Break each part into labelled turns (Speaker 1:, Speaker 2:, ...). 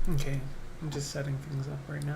Speaker 1: Okay, I'm just setting things up right now.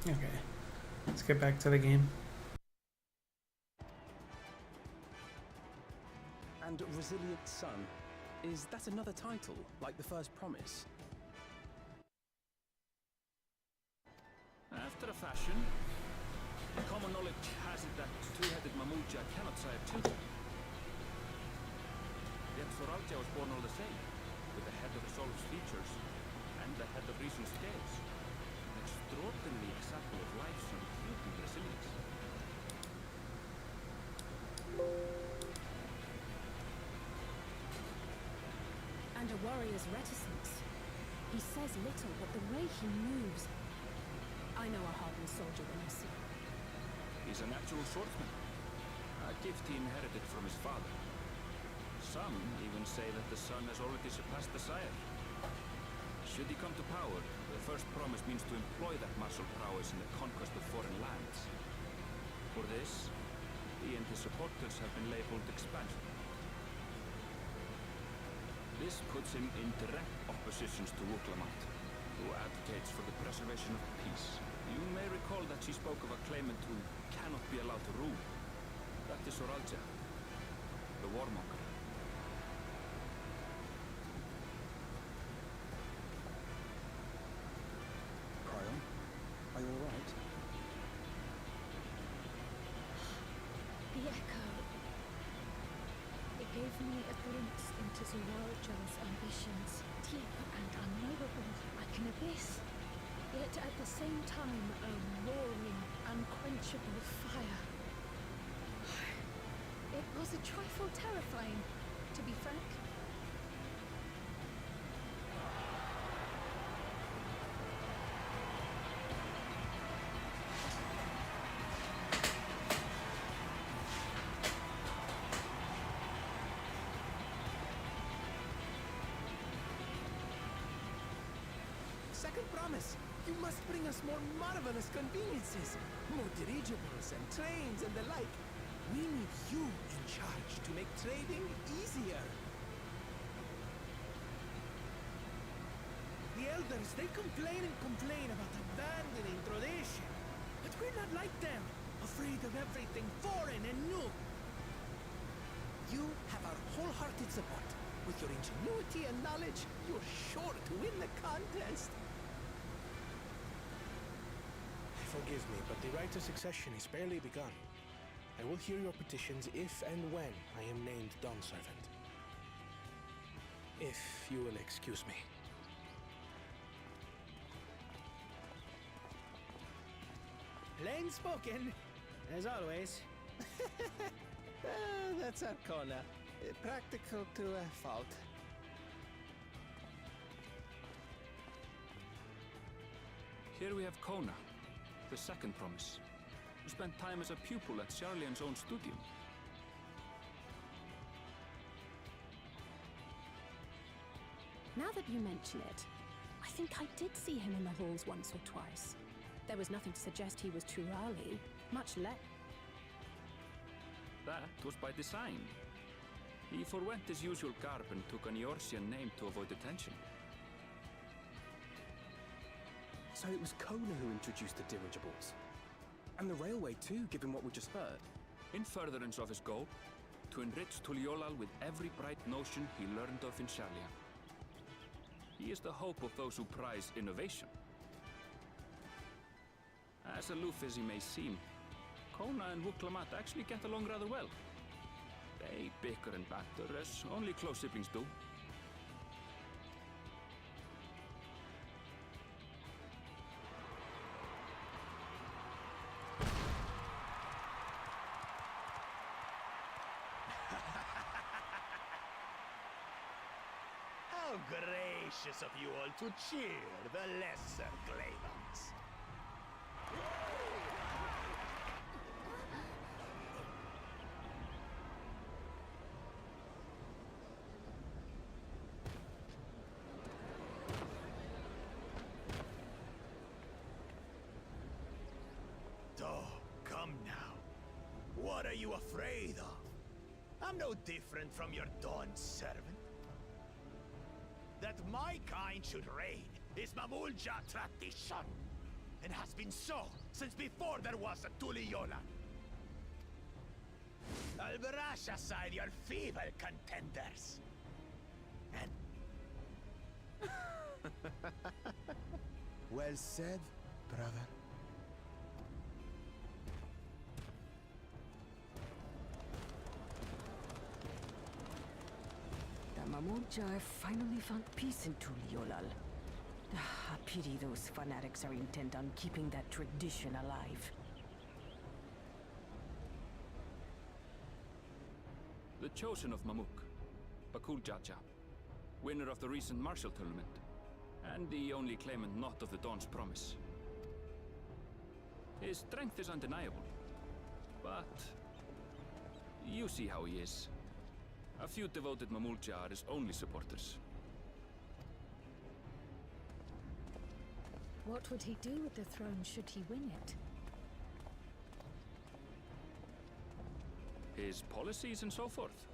Speaker 1: Okay, let's get back to the game.
Speaker 2: And Resilient Sun. Is that another title, like the first promise?
Speaker 3: After a fashion, common knowledge has it that two-headed Mamuja cannot sire children. Yet Soralja was born all the same, with the head of Resolve's features and the head of Reason's scales. An extraordinary example of life's unyielding resilience.
Speaker 4: And a warrior's reticence. He says little, but the way he moves... I know a hardened soldier when I see him.
Speaker 3: He's a natural swordsman, a gift he inherited from his father. Some even say that the son has already surpassed the sire. Should he come to power, the first promise means to employ that martial prowess in the conquest of foreign lands. For this, he and his supporters have been labeled expansion. This puts him in direct opposition to Wuklamant, who advocates for the preservation of peace. You may recall that she spoke of a claimant who cannot be allowed to rule. That is Soralja, the warmonger.
Speaker 2: Cryon, are you alright?
Speaker 4: The echo. It gave me a glimpse into Zoralja's ambitions, deep and unknowable, like an abyss. Yet at the same time, a roaring, unquenchable fire. It was a trifle terrifying, to be frank.
Speaker 5: Second promise, you must bring us more marvelous conveniences. More dirigibles and trains and the like. We need you in charge to make trading easier. The elders, they complain and complain about abandoning tradition. But we're not like them, afraid of everything foreign and new. You have our wholehearted support. With your ingenuity and knowledge, you're sure to win the contest.
Speaker 6: Forgive me, but the right to succession is barely begun. I will hear your petitions if and when I am named Dawn Servant. If you will excuse me.
Speaker 5: Plain spoken, as always. That's Arcona. Practical to a fault.
Speaker 3: Here we have Kona, the second promise, who spent time as a pupil at Charlian's own studio.
Speaker 4: Now that you mention it, I think I did see him in the halls once or twice. There was nothing to suggest he was Turali, much less...
Speaker 3: That was by design. He forwent his usual garb and took an Eorzean name to avoid attention.
Speaker 2: So it was Kona who introduced the dirigibles. And the railway too, given what we just heard.
Speaker 3: In furtherance of his goal, to enrich Tuliolal with every bright notion he learned of in Shalia. He is the hope of those who prize innovation. As aloof as he may seem, Kona and Wuklamat actually get along rather well. They bicker and banter as only close siblings do.
Speaker 7: How gracious of you all to cheer the lesser claimants. Oh, come now. What are you afraid of? I'm no different from your Dawn servant. That my kind should reign is Mamulja tradition, and has been so since before there was a Tuliyola. I'll brush aside your feeble contenders. And... Well said, brother.
Speaker 8: Mamulja have finally found peace in Tuliolal. A pity those fanatics are intent on keeping that tradition alive.
Speaker 3: The chosen of Mamuk, Bakul Jaja, winner of the recent martial tournament, and the only claimant not of the Dawn's promise. His strength is undeniable, but you see how he is. A few devoted Mamulja are his only supporters.
Speaker 4: What would he do with the throne should he win it?
Speaker 3: His policies and so forth.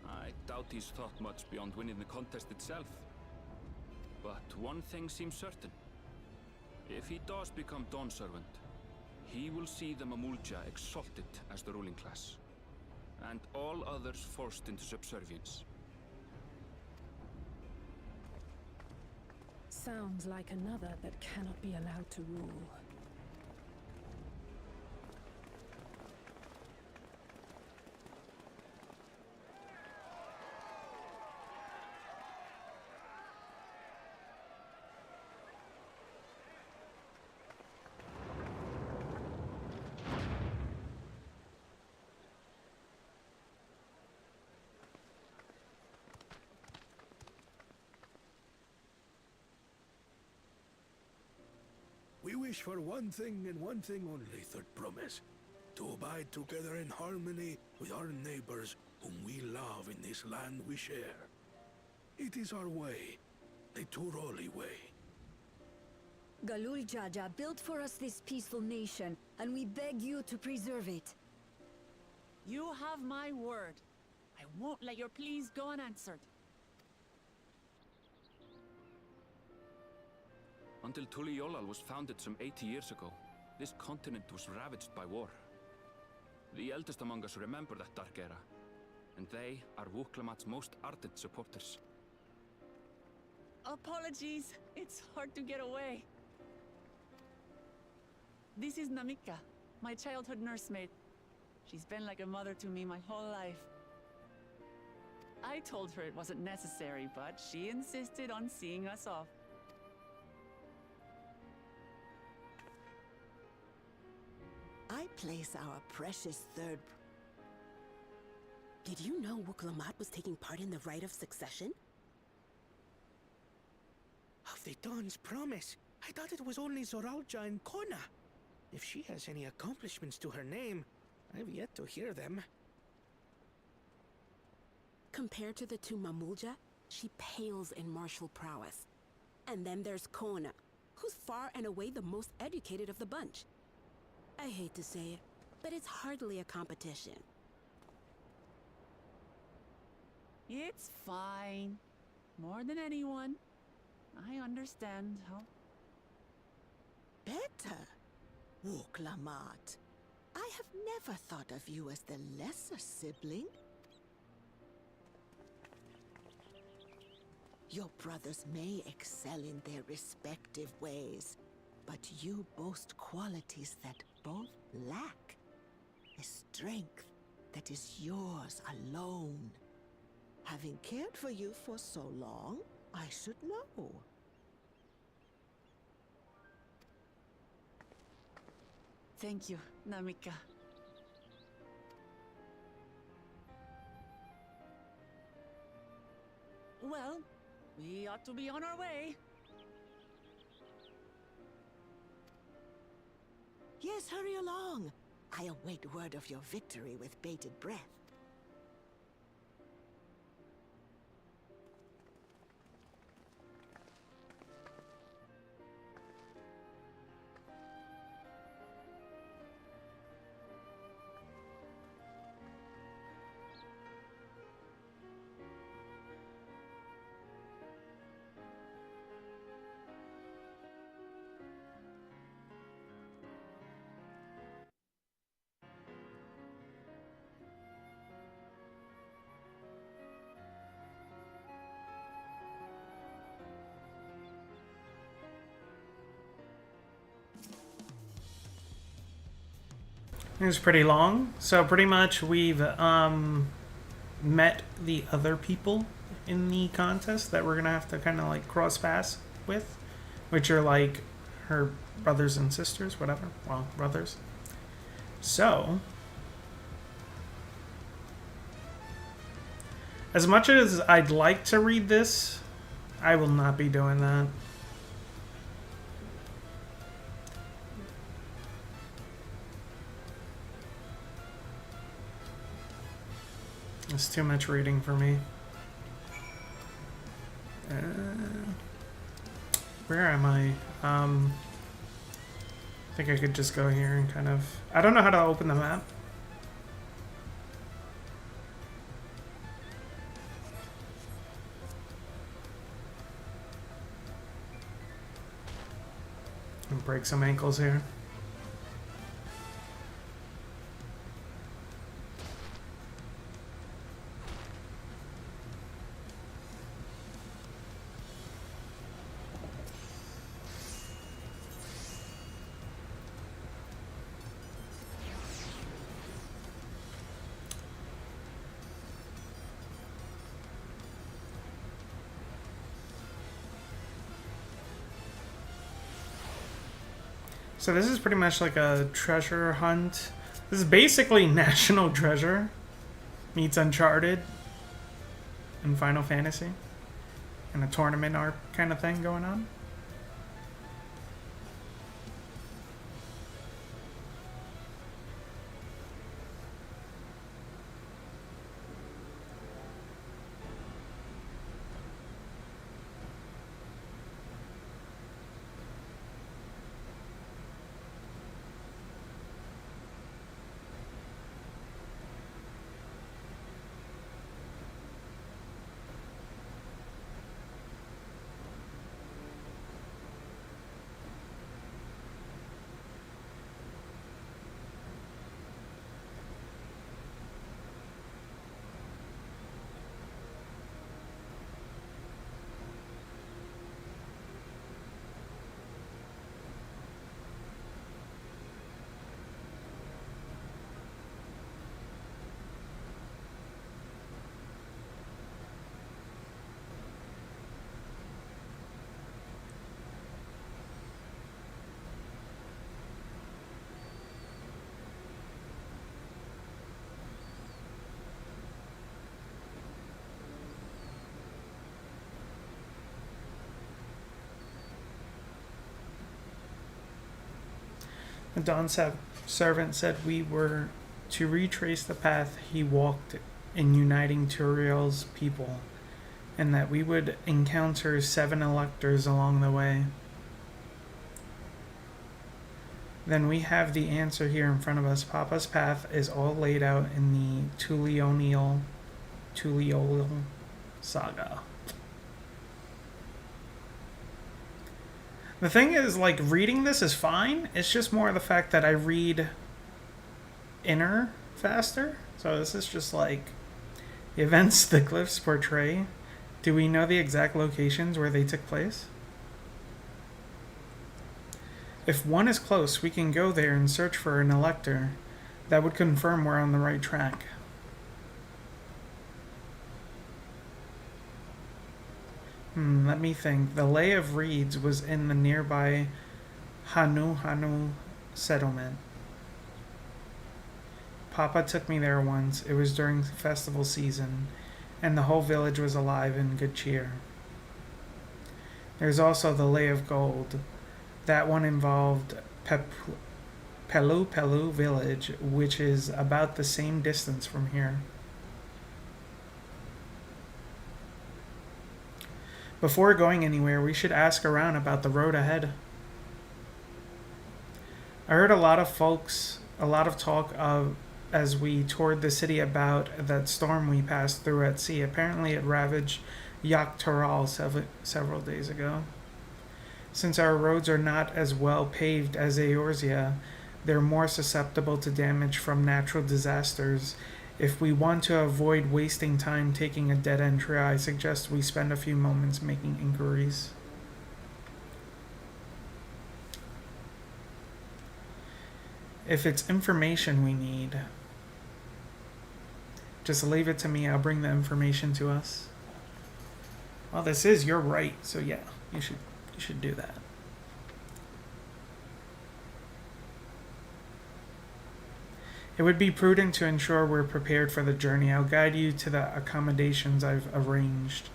Speaker 3: I doubt he's thought much beyond winning the contest itself. But one thing seems certain. If he does become Dawn Servant, he will see the Mamulja exalted as the ruling class, and all others forced into subservience.
Speaker 4: Sounds like another that cannot be allowed to rule.
Speaker 6: We wish for one thing and one thing only, Third Promise. To abide together in harmony with our neighbors whom we love in this land we share. It is our way, the Turoli way.
Speaker 9: Galul Jaja built for us this peaceful nation, and we beg you to preserve it.
Speaker 10: You have my word. I won't let your pleas go unanswered.
Speaker 3: Until Tuliolal was founded some 80 years ago, this continent was ravaged by war. The eldest among us remember that dark era, and they are Wuklamat's most ardent supporters.
Speaker 10: Apologies. It's hard to get away. This is Namika, my childhood nursemaid. She's been like a mother to me my whole life. I told her it wasn't necessary, but she insisted on seeing us off.
Speaker 8: I place our precious third... Did you know Wuklamat was taking part in the rite of succession?
Speaker 5: Of the Dawn's promise, I thought it was only Zoralja and Kona. If she has any accomplishments to her name, I've yet to hear them.
Speaker 8: Compared to the two Mamulja, she pales in martial prowess. And then there's Kona, who's far and away the most educated of the bunch. I hate to say it, but it's hardly a competition.
Speaker 10: It's fine. More than anyone. I understand how...
Speaker 8: Better, Wuklamat. I have never thought of you as the lesser sibling. Your brothers may excel in their respective ways, but you boast qualities that both lack. A strength that is yours alone. Having cared for you for so long, I should know.
Speaker 10: Thank you, Namika. Well, we ought to be on our way.
Speaker 8: Yes, hurry along. I await word of your victory with bated breath.
Speaker 1: It was pretty long, so pretty much we've met the other people in the contest that we're gonna have to kind of like cross paths with, which are like her brothers and sisters, whatever. Well, brothers. So, as much as I'd like to read this, I will not be doing that. It's too much reading for me. Where am I? I think I could just go here and kind of... I don't know how to open the map. And break some ankles here. So this is pretty much like a treasure hunt. This is basically National Treasure meets Uncharted and Final Fantasy. And a tournament arc kind of thing going on. The Dawn servant said we were to retrace the path he walked in uniting Turiel's people, and that we would encounter 7 electors along the way. Then we have the answer here in front of us. Papa's path is all laid out in the Tulionial saga. The thing is, like, reading this is fine. It's just more the fact that I read inner faster. So this is just like the events the glyphs portray. Do we know the exact locations where they took place? If one is close, we can go there and search for an elector. That would confirm we're on the right track. Let me think. The Lay of Reeds was in the nearby Hanu settlement. Papa took me there once. It was during festival season, and the whole village was alive and good cheer. There's also the Lay of Gold. That one involved Pelu village, which is about the same distance from here. Before going anywhere, we should ask around about the road ahead. I heard a lot of talk of as we toured the city about that storm we passed through at sea. Apparently it ravaged Yaktaral several days ago. Since our roads are not as well paved as Eorzea, they're more susceptible to damage from natural disasters. If we want to avoid wasting time taking a dead-end trail, I suggest we spend a few moments making inquiries. If it's information we need, just leave it to me. I'll bring the information to us. Well, this is your right, so yeah, you should do that. It would be prudent to ensure we're prepared for the journey. I'll guide you to the accommodations I've arranged.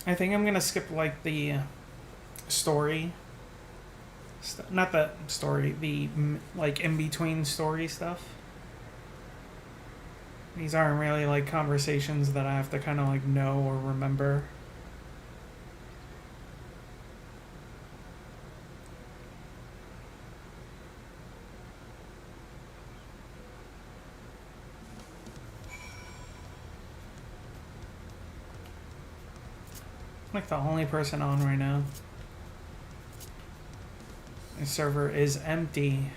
Speaker 1: I think I'm gonna skip like the story, not the story, the like in between story stuff. These aren't really like conversations that I have to kind of like know or remember. I'm like the only person on right now. The server is empty.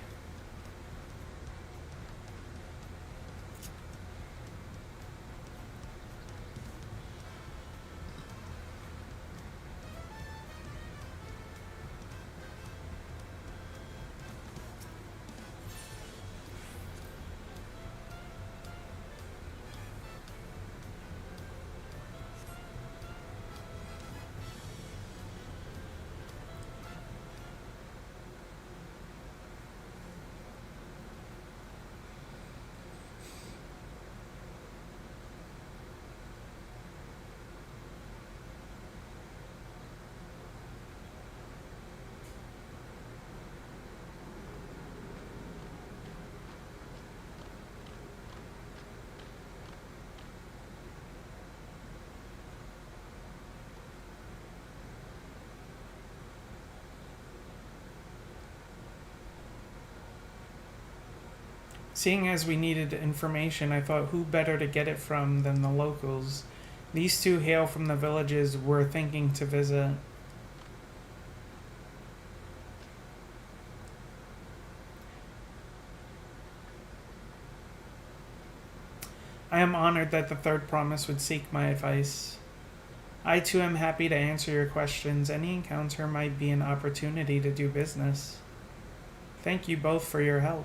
Speaker 1: Seeing as we needed information, I thought who better to get it from than the locals. These two hail from the villages we're thinking to visit. I am honored that the third promise would seek my advice. I too am happy to answer your questions. Any encounter might be an opportunity to do business. Thank you both for your help.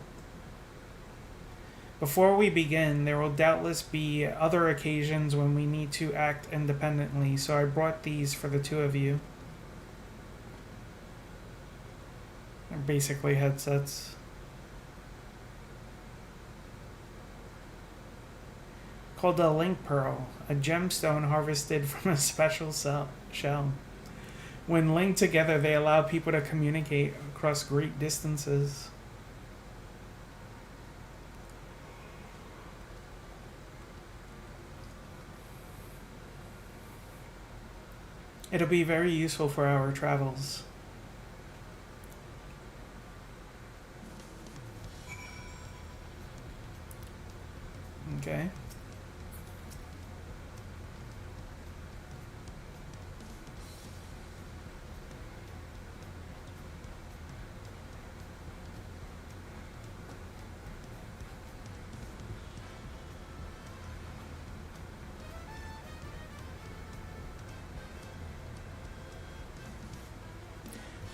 Speaker 1: Before we begin, there will doubtless be other occasions when we need to act independently, so I brought these for the two of you. They're basically headsets. Called a link pearl, a gemstone harvested from a special shell. When linked together, they allow people to communicate across great distances. It'll be very useful for our travels. Okay.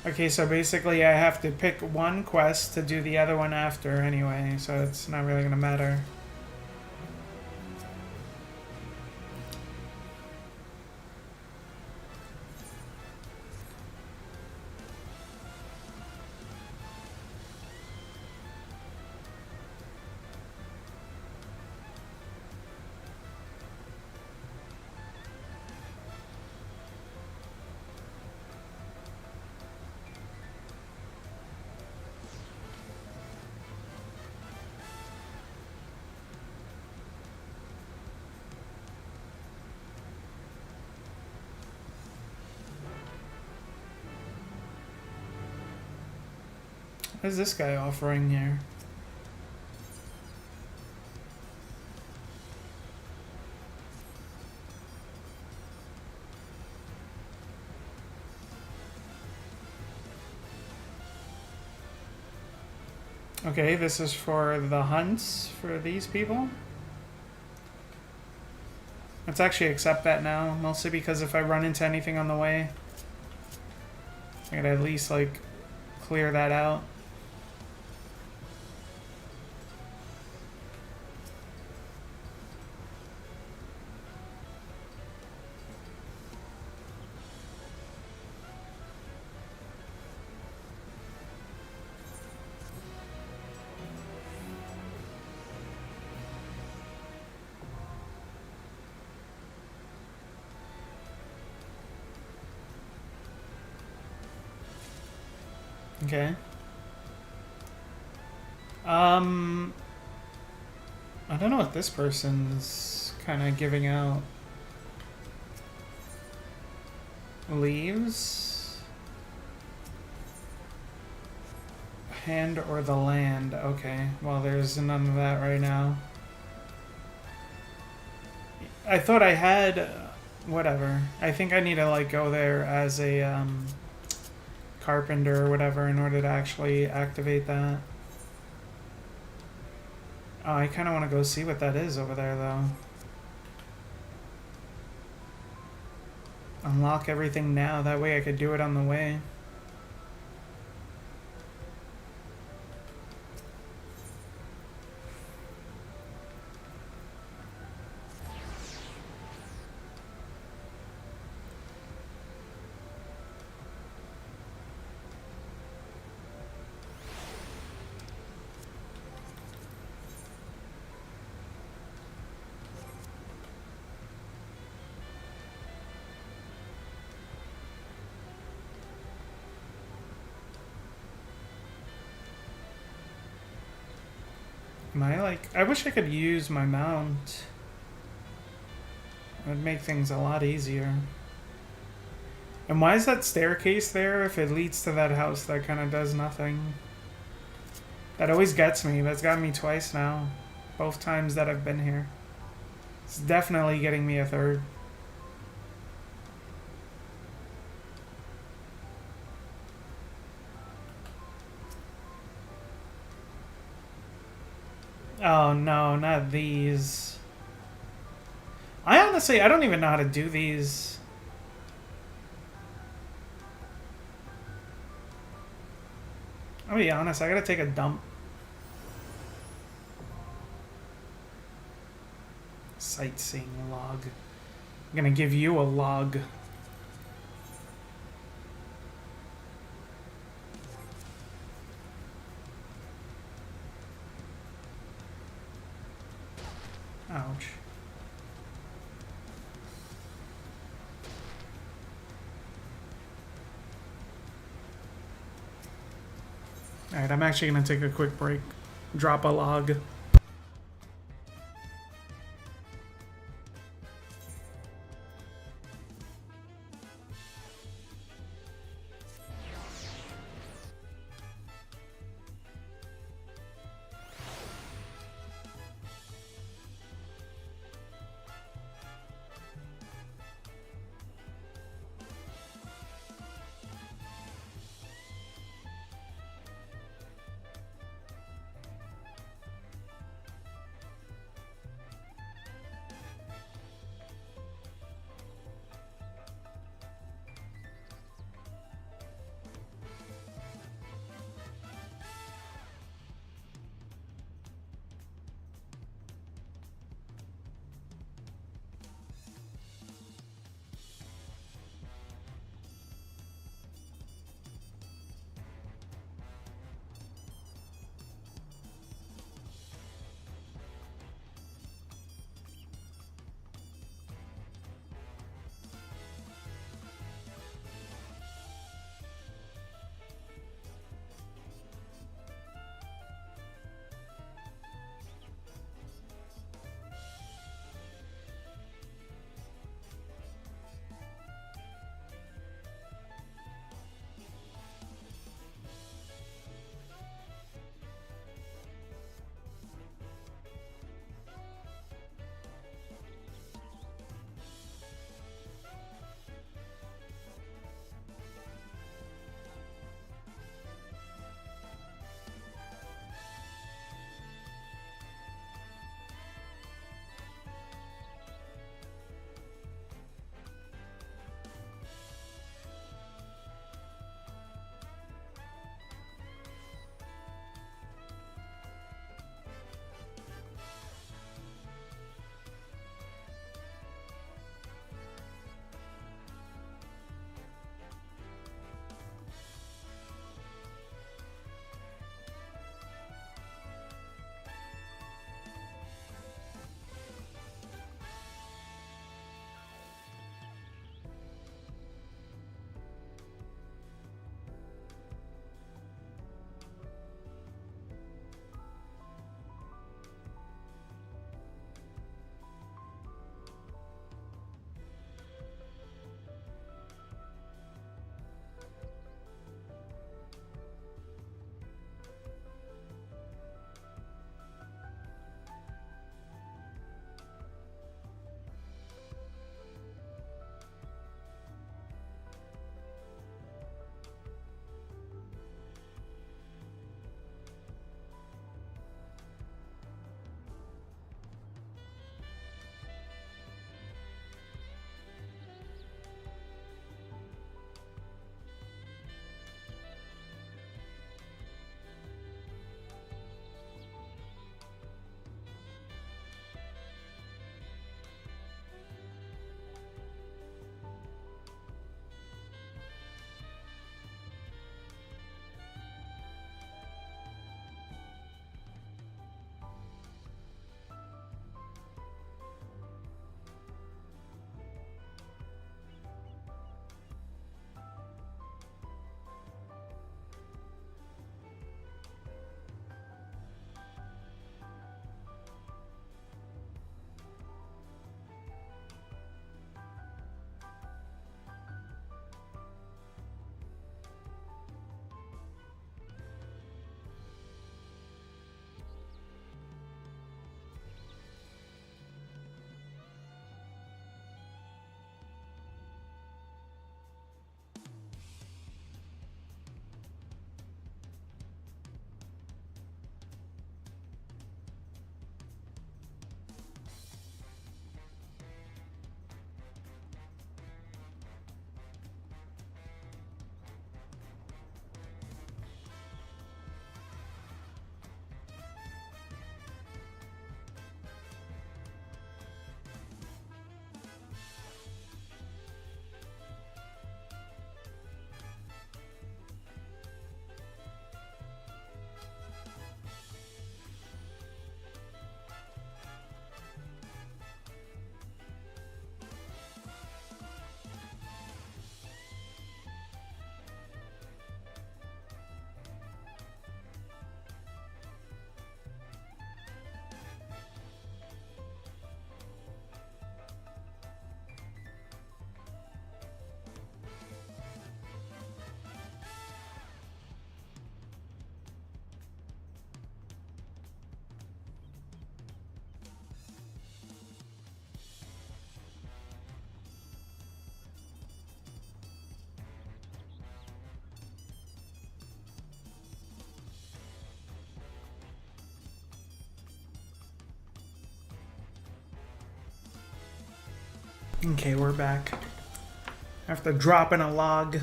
Speaker 1: Okay, so basically I have to pick one quest to do the other one after anyway, so it's not really gonna matter. What is this guy offering here? Okay, this is for the hunts for these people. Let's actually accept that now, mostly because if I run into anything on the way, I gotta at least, like, clear that out. Okay. I don't know what this person's kind of giving out. Leaves? Hand or the land. Okay, well there's none of that right now. I thought I had... whatever. I think I need to like go there as a carpenter or whatever in order to actually activate that. Oh, I kind of want to go see what that is over there though. Unlock everything now, that way I could do it on the way. I wish I could use my mount. It would make things a lot easier. And why is that staircase there if it leads to that house that kind of does nothing? That always gets me. That's gotten me twice now. Both times that I've been here. It's definitely getting me a third. Oh no, not these. I honestly, I don't even know how to do these. I'll be honest, I gotta take a dump. sightseeing log. I'm gonna give you a log. Ouch. Alright, I'm actually gonna take a quick break. Drop a log. Okay, we're back. After dropping a log.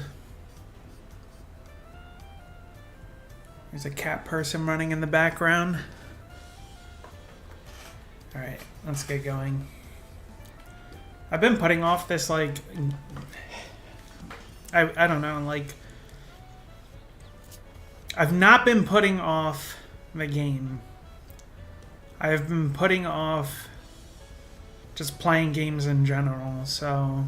Speaker 1: There's a cat person running in the background. Alright, let's get going. I've been putting off this, like... I don't know, like... I've not been putting off the game. I've been putting off just playing games in general, so...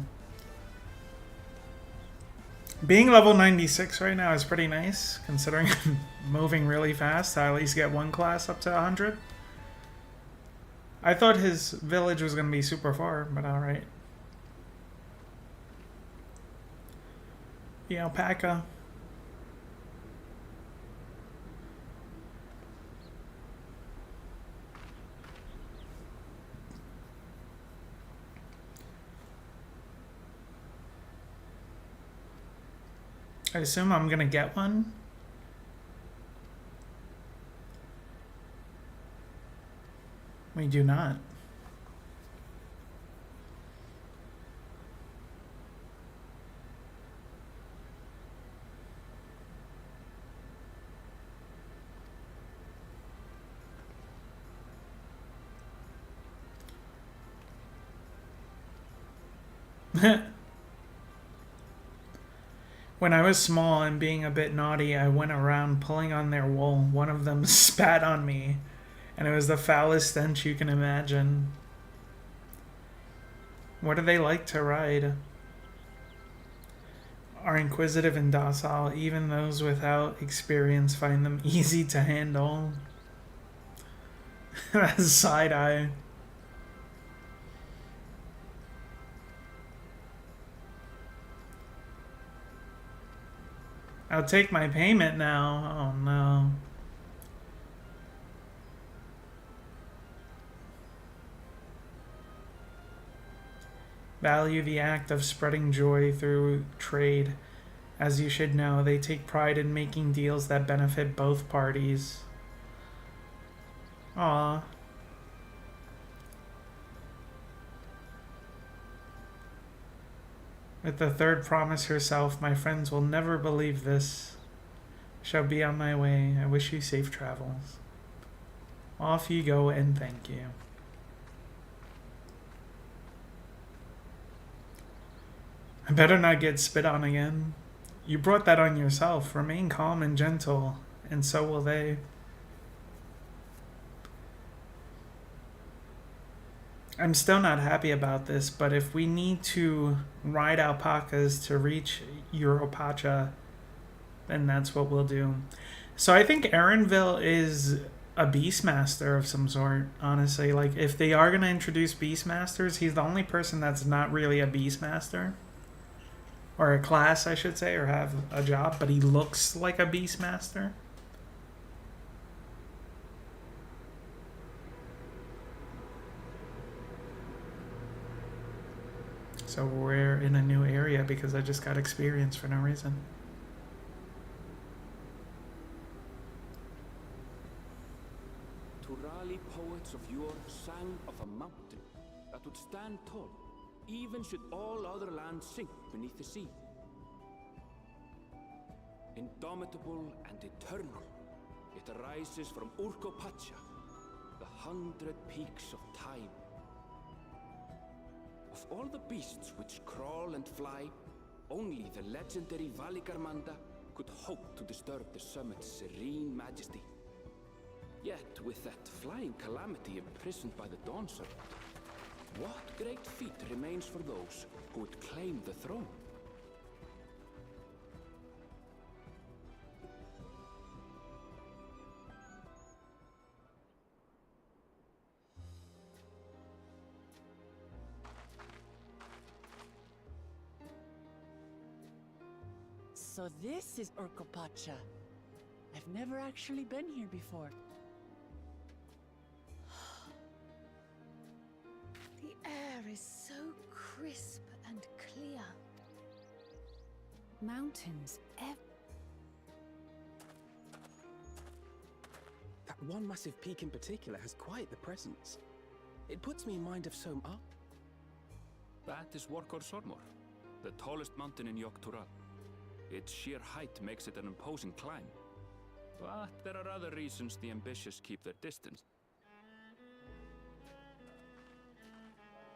Speaker 1: Being level 96 right now is pretty nice, considering I'm moving really fast to at least get one class up to 100. I thought his village was going to be super far, but alright. The alpaca. I assume I'm gonna get one. We do not. When I was small and being a bit naughty, I went around pulling on their wool. One of them spat on me, and it was the foulest stench you can imagine. What do they like to ride? Are inquisitive and docile. Even those without experience find them easy to handle. That's side eye. I'll take my payment now. Oh no. Value the act of spreading joy through trade. As you should know, they take pride in making deals that benefit both parties. Aww. With the third promise herself, my friends will never believe this. Shall be on my way. I wish you safe travels. Off you go and thank you. I better not get spit on again. You brought that on yourself. Remain calm and gentle, and so will they. I'm still not happy about this, but if we need to ride alpacas to reach Europacha, then that's what we'll do. So I think Erinville is a Beastmaster of some sort, honestly. Like, if they are going to introduce Beastmasters, he's the only person that's not really a Beastmaster. Or a class, I should say, or have a job, but he looks like a Beastmaster. So we're in a new area because I just got experience for no reason.
Speaker 3: Turali poets of yore sang of a mountain that would stand tall, even should all other lands sink beneath the sea. Indomitable and eternal, it arises from Urkopacha, the 100 peaks of time. Of all the beasts which crawl and fly, only the legendary Valigarmanda could hope to disturb the summit's serene majesty. Yet, with that flying calamity imprisoned by the Dawn Server, what great feat remains for those who would claim the throne?
Speaker 10: So this is Urkopacha. I've never actually been here before.
Speaker 4: The air is so crisp and clear. Mountains
Speaker 2: That one massive peak in particular has quite the presence. It puts me in mind of some art.
Speaker 3: That is Workor Sormor, the tallest mountain in Yogg-Tural. Its sheer height makes it an imposing climb. But there are other reasons the ambitious keep their distance.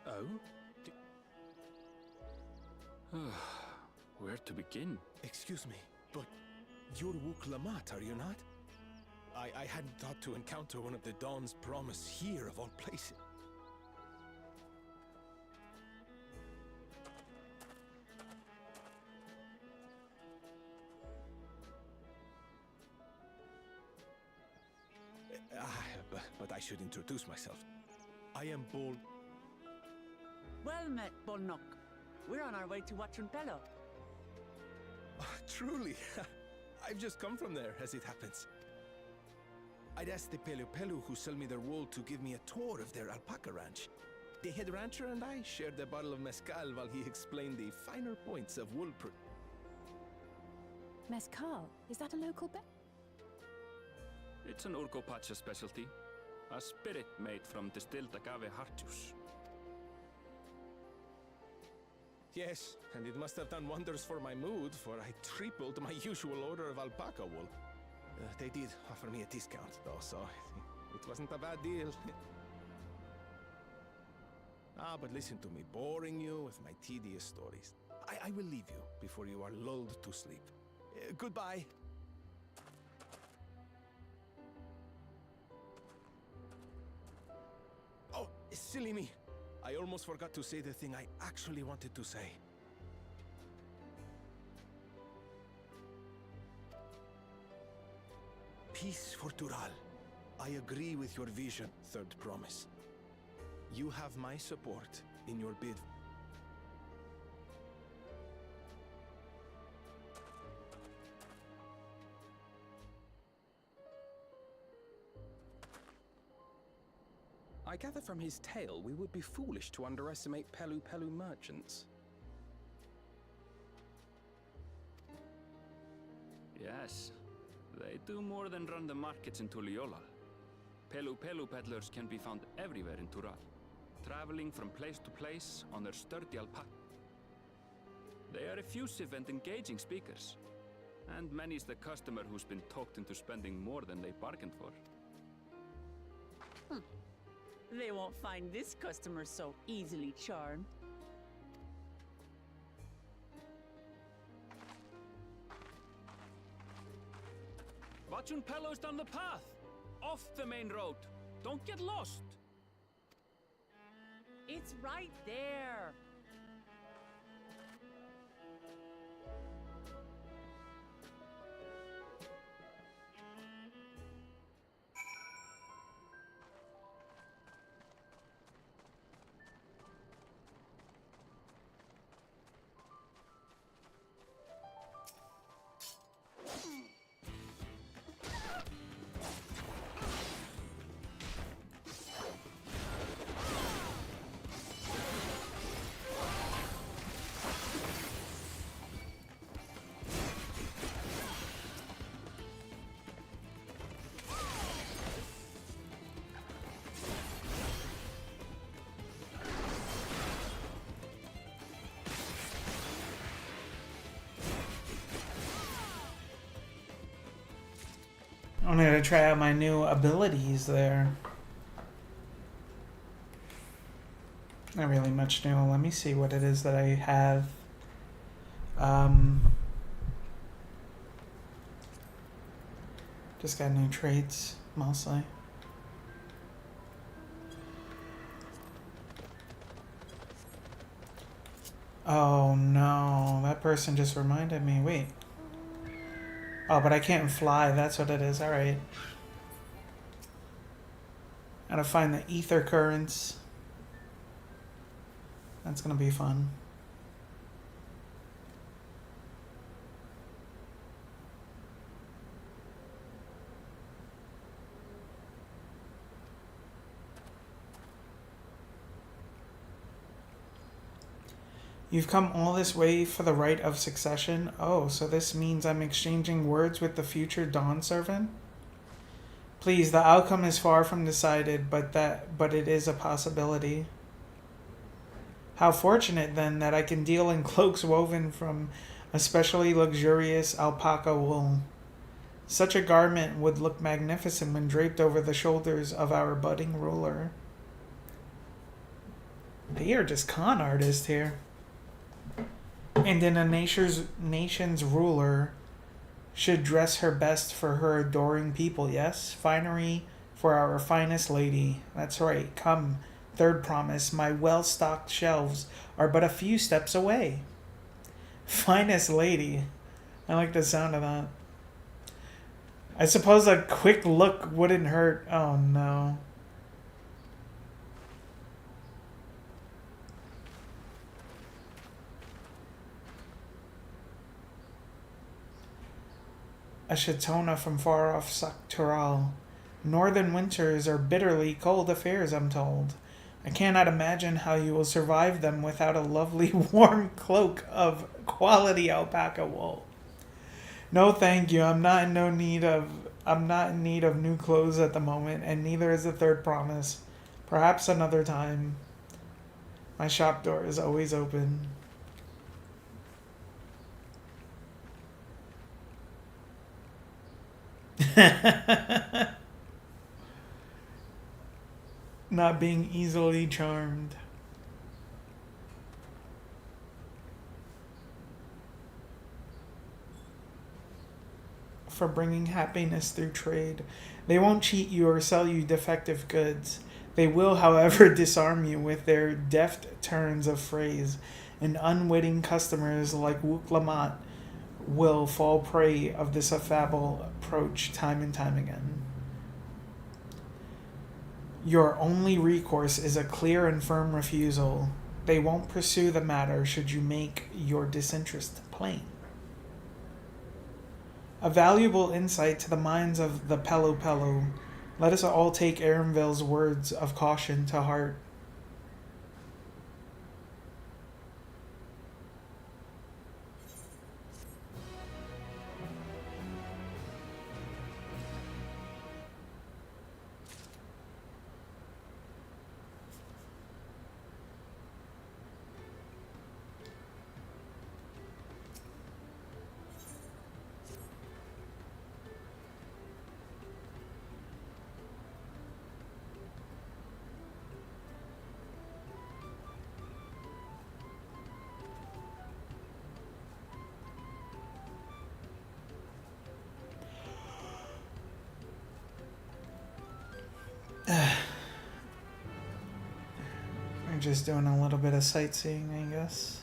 Speaker 2: Oh?
Speaker 3: Where to begin?
Speaker 2: Excuse me, but you're Wook Lamat, are you not? I hadn't thought to encounter one of the Dawn's promise here of all places. But I should introduce myself. I am Bol...
Speaker 10: Well met, Bolnok. We're on our way to Watrunpelo.
Speaker 2: Truly. I've just come from there, as it happens. I'd asked the Pelu who sell me their wool to give me a tour of their alpaca ranch. The head rancher and I shared a bottle of mezcal while he explained the finer points of wool
Speaker 8: Mezcal? Is that a local
Speaker 3: It's an Urgopacha specialty. A spirit made from distilled agave heart juice.
Speaker 2: Yes, and it must have done wonders for my mood, for I tripled my usual order of alpaca wool. They did offer me a discount, though, so it wasn't a bad deal. But listen to me, boring you with my tedious stories. I will leave you before you are lulled to sleep. Goodbye. Oh, silly me. I almost forgot to say the thing I actually wanted to say. Peace for Tural. I agree with your vision, Third Promise. You have my support in your bid.
Speaker 11: I gather from his tale we would be foolish to underestimate Pelu merchants.
Speaker 3: Yes, they do more than run the markets in Tuliyollal. Pelu peddlers can be found everywhere in Tural, traveling from place to place on their sturdy alpaca. They are effusive and engaging speakers, and many's the customer who's been talked into spending more than they bargained for.
Speaker 10: They won't find this customer so easily charmed.
Speaker 3: Watrunpelo's down the path! Off the main road! Don't get lost!
Speaker 10: It's right there!
Speaker 1: I'm gonna try out my new abilities there. Not really much new. Let me see what it is that I have. Just got new traits, mostly. Oh no, that person just reminded me. Wait. Oh, but I can't fly. That's what it is. All right. Gotta find the ether currents. That's gonna be fun. You've come all this way for the right of succession? Oh, so this means I'm exchanging words with the future Dawn servant? Please, the outcome is far from decided, but it is a possibility. How fortunate, then, that I can deal in cloaks woven from especially luxurious alpaca wool. Such a garment would look magnificent when draped over the shoulders of our budding ruler. They are just con artists here. And then a nation's ruler should dress her best for her adoring people, yes? Finery for our finest lady. That's right. Come, third promise, my well-stocked shelves are but a few steps away. Finest lady. I like the sound of that. I suppose a quick look wouldn't hurt. Oh no. A Shatona from far off Saktural. Northern winters are bitterly cold affairs, I'm told. I cannot imagine how you will survive them without a lovely warm cloak of quality alpaca wool. No, thank you. I'm not in need of new clothes at the moment, and neither is the third promise. Perhaps another time. My shop door is always open. Not being easily charmed. For bringing happiness through trade. They won't cheat you or sell you defective goods. They will, however, disarm you with their deft turns of phrase, and unwitting customers like Wook Lamont will fall prey of this affable approach time and time again. Your only recourse is a clear and firm refusal. They won't pursue the matter should you make your disinterest plain. A valuable insight to the minds of the Pelu Pelu. Let us all take Aramville's words of caution to heart. We're just doing a little bit of sightseeing, I guess.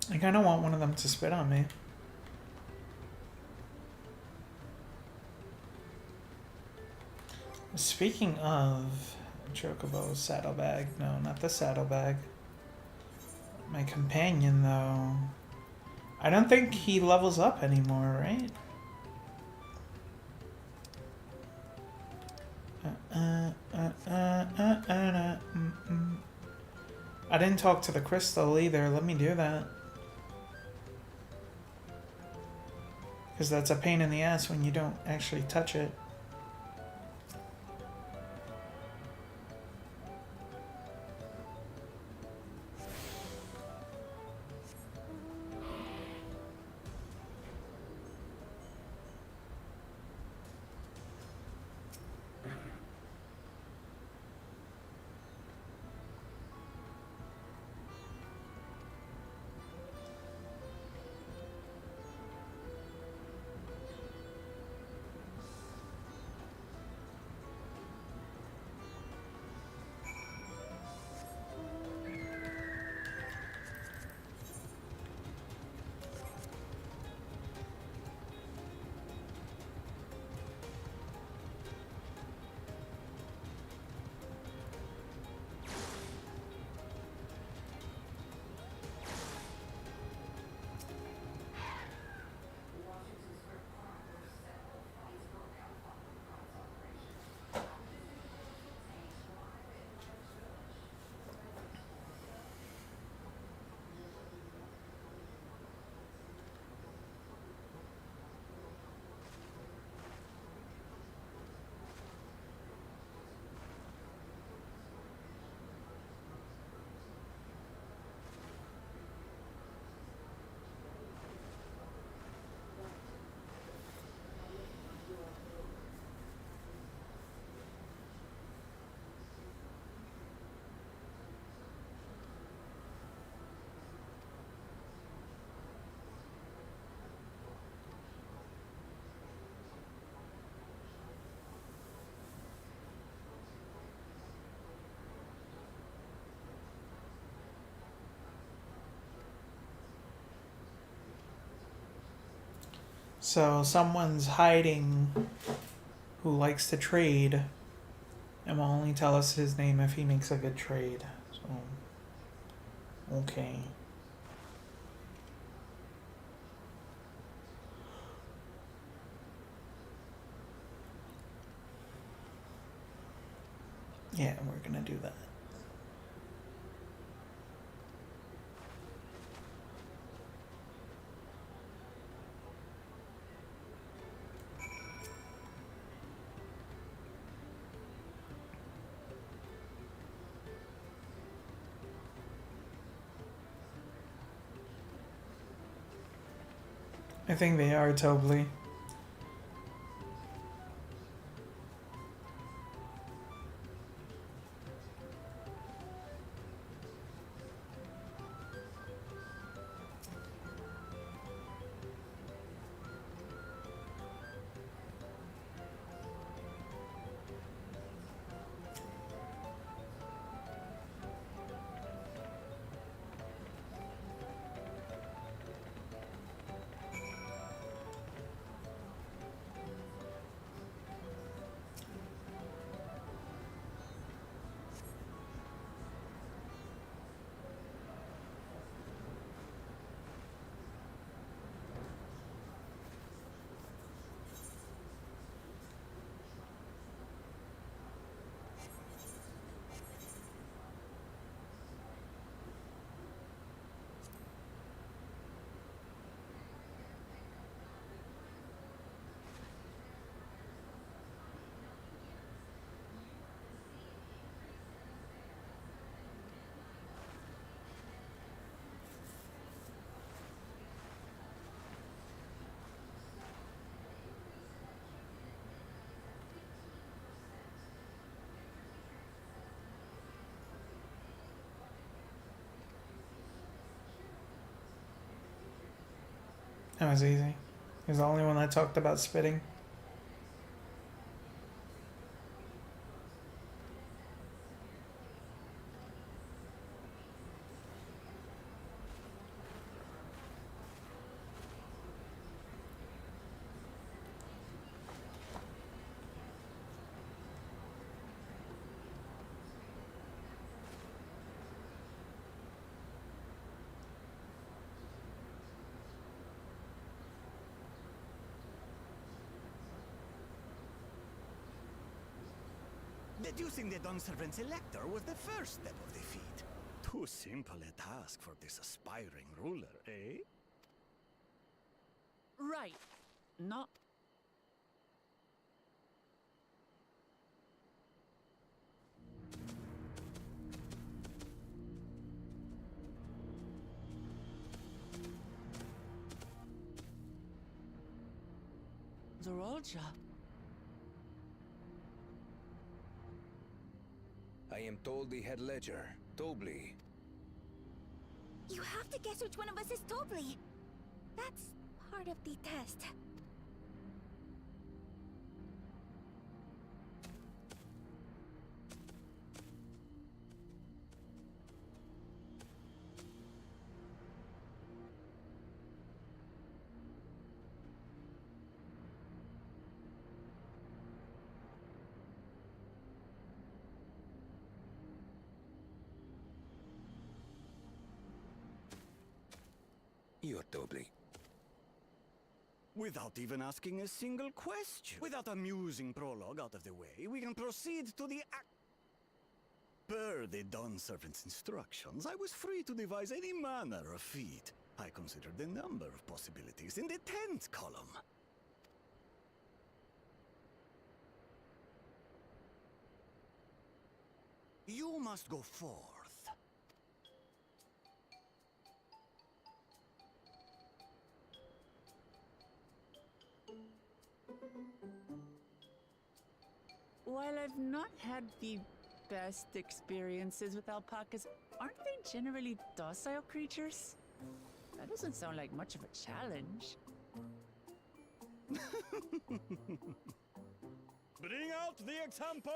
Speaker 1: I kind of want one of them to spit on me. Speaking of Chocobo saddlebag, no, not the saddlebag. My companion, though. I don't think he levels up anymore, right? I didn't talk to the crystal either. Let me do that. Because that's a pain in the ass when you don't actually touch it. So someone's hiding who likes to trade and will only tell us his name if he makes a good trade. So, okay. Yeah, we're gonna do that. I think they are Tobly. That was easy. He was the only one that talked about spitting.
Speaker 7: Deducing the Dawnservant's elector was the first step of the feat. Too simple a task for this aspiring ruler, eh?
Speaker 10: Right. Not. Zorolja.
Speaker 11: I am told the head ledger, Tobli.
Speaker 12: You have to guess which one of us is Tobli. That's part of the test.
Speaker 11: You're Tobli.
Speaker 7: Without even asking a single question. Without amusing prologue out of the way, we can proceed to the act. Per the Dawn Servant's instructions, I was free to devise any manner of feat. I considered the number of possibilities in the 10th column. You must go forth.
Speaker 10: While I've not had the best experiences with alpacas, aren't they generally docile creatures? That doesn't sound like much of a challenge.
Speaker 7: Bring out the example!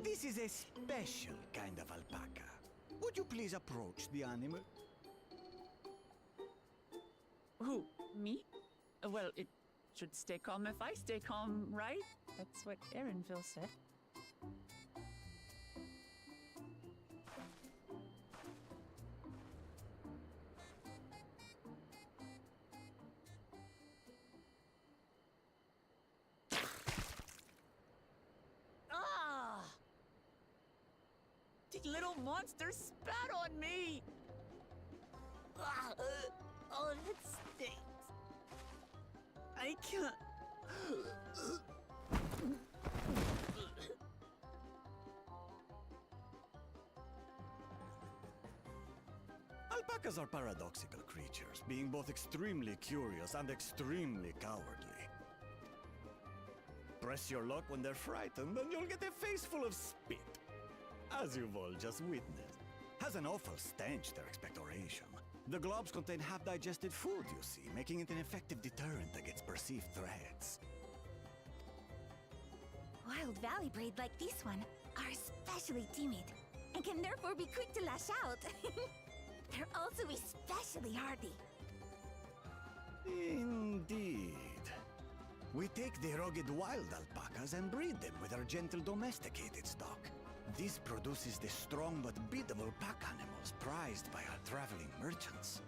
Speaker 7: This is a special kind of alpaca. Would you please approach the animal?
Speaker 10: Who? Me? Well, it should stay calm if I stay calm, right? That's what Erinville said. Ah! The little monster spat on me! Ah, oh, that stinks. I can't.
Speaker 7: Alpacas are paradoxical creatures, being both extremely curious and extremely cowardly. Press your luck when they're frightened, and you'll get a face full of spit, as you've all just witnessed. Has an awful stench, their expectoration. The globs contain half-digested food, you see, making it an effective deterrent against perceived threats.
Speaker 12: Wild valley braid like this one are especially timid and can therefore be quick to lash out. They're also especially hardy.
Speaker 7: Indeed. We take the rugged wild alpacas and breed them with our gentle domesticated stock. This produces the strong but biddable pack animals prized by our traveling merchants.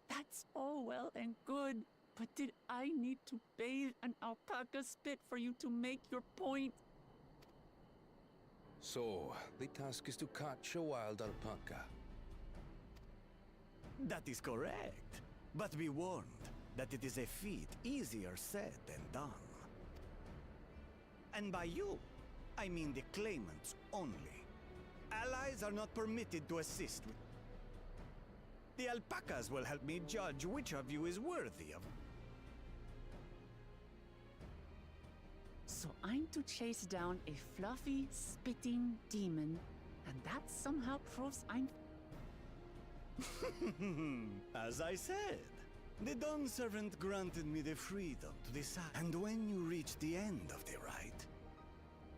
Speaker 10: That's all well and good, but did I need to bathe an alpaca spit for you to make your point?
Speaker 11: So, the task is to catch a wild alpaca.
Speaker 7: That is correct. But be warned that it is a feat easier said than done. And by you, I mean the claimants only. Allies are not permitted to assist with... The alpacas will help me judge which of you is worthy of...
Speaker 10: So I'm to chase down a fluffy, spitting demon, and that somehow proves I'm...
Speaker 7: As I said, the Dawn Servant granted me the freedom to decide. And when you reach the end of the rite,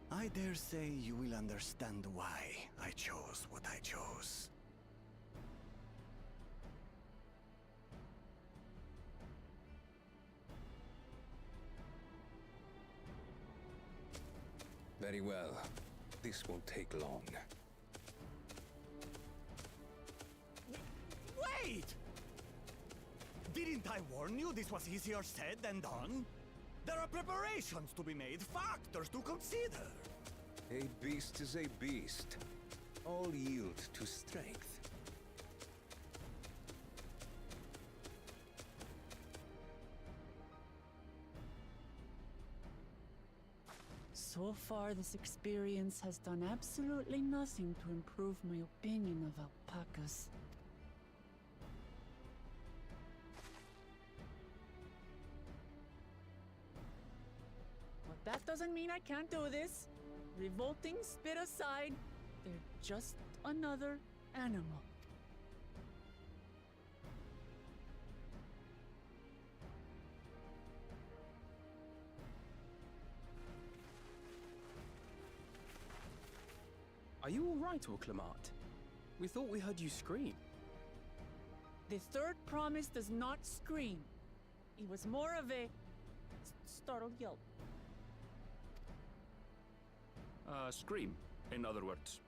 Speaker 7: I dare say you will understand why I chose what I chose.
Speaker 6: Very well. This won't take long.
Speaker 7: Wait! Didn't I warn you this was easier said than done? There are preparations to be made, factors to consider.
Speaker 6: A beast is a beast. All yield to strength.
Speaker 10: So far, this experience has done absolutely nothing to improve my opinion of alpacas. But that doesn't mean I can't do this. Revolting spit aside, they're just another animal.
Speaker 11: Are you all right, Orclamart? We thought we heard you scream.
Speaker 10: The third promise does not scream. It was more of a startled yelp.
Speaker 3: Scream, in other words.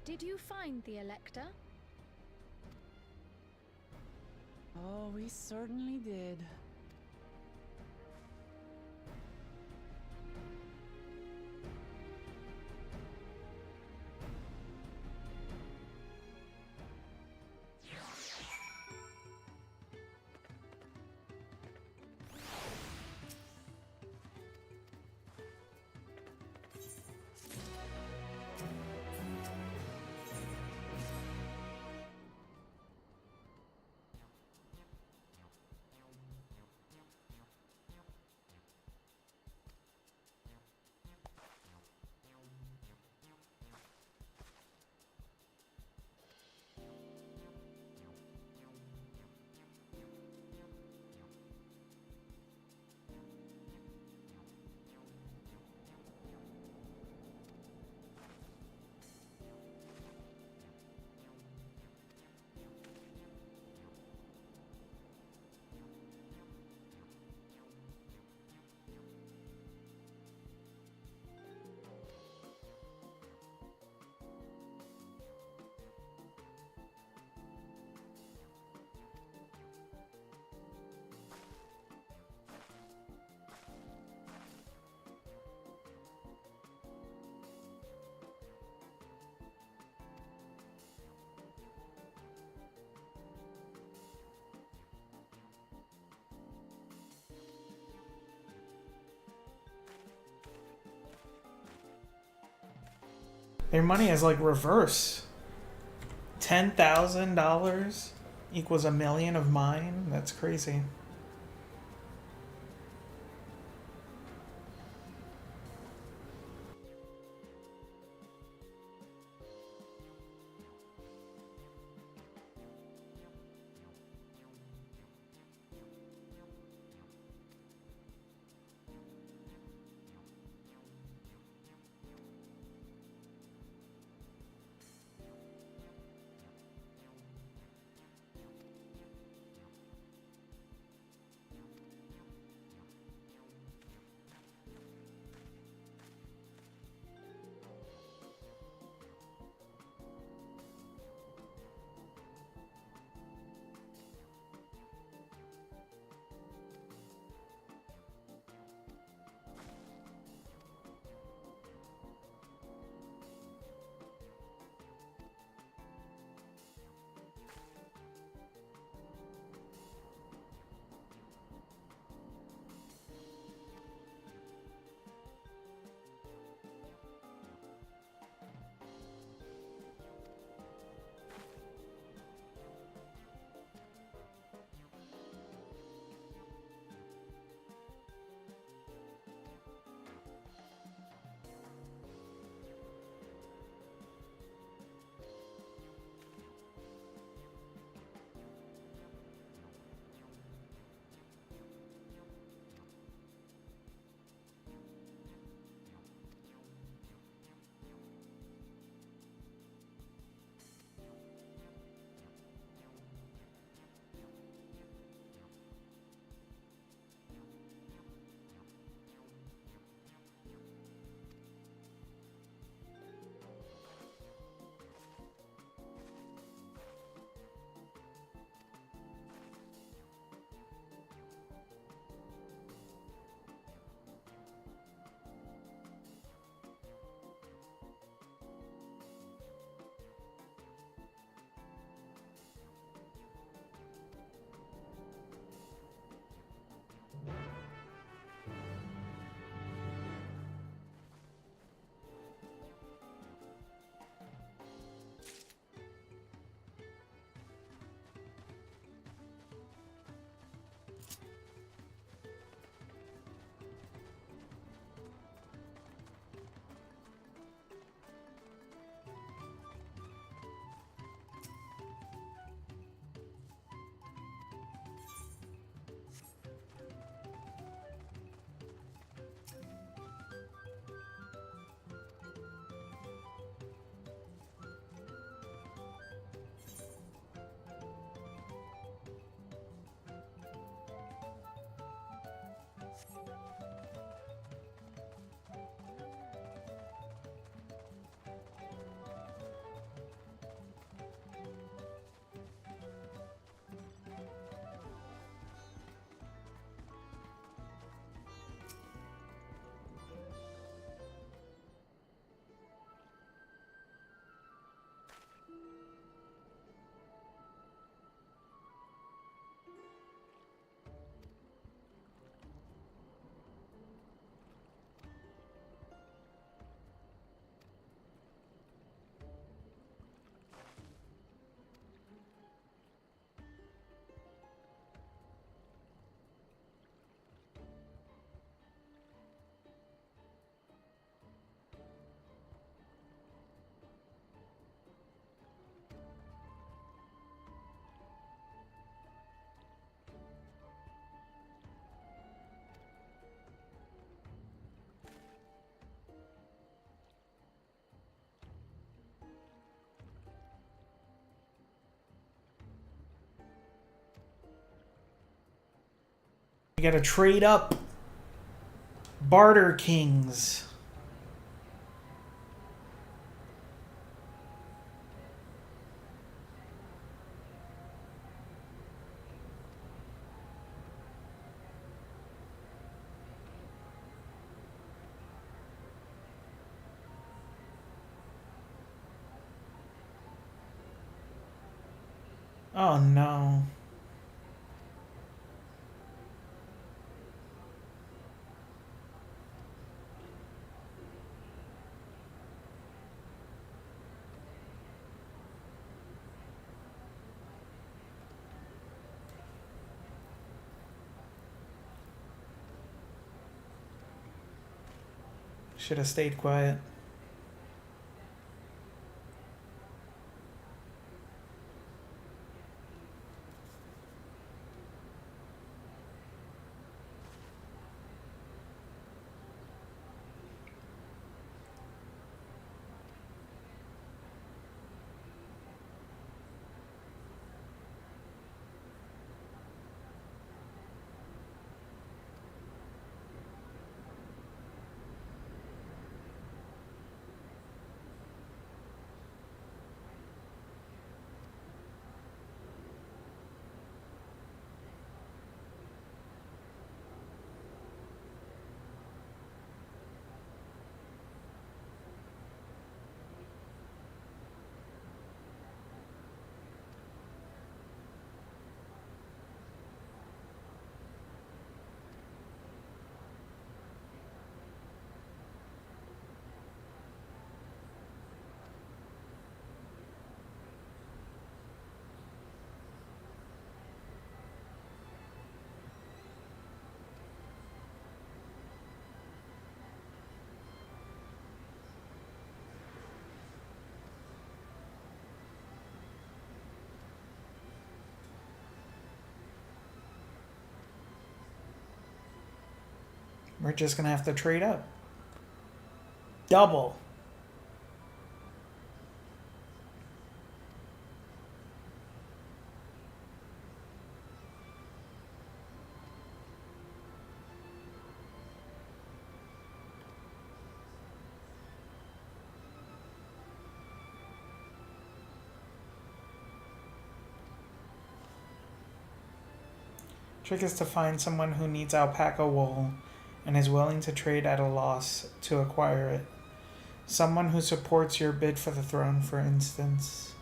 Speaker 4: Did you find the Elector?
Speaker 10: Oh, we certainly did.
Speaker 1: Their money is like reverse. $10,000 equals $1 million of mine. That's crazy. We gotta trade up. Barter Kings. Oh no. Should have stayed quiet. We're just gonna have to trade up. Double. Trick is to find someone who needs alpaca wool and is willing to trade at a loss to acquire it. Someone who supports your bid for the throne, for instance.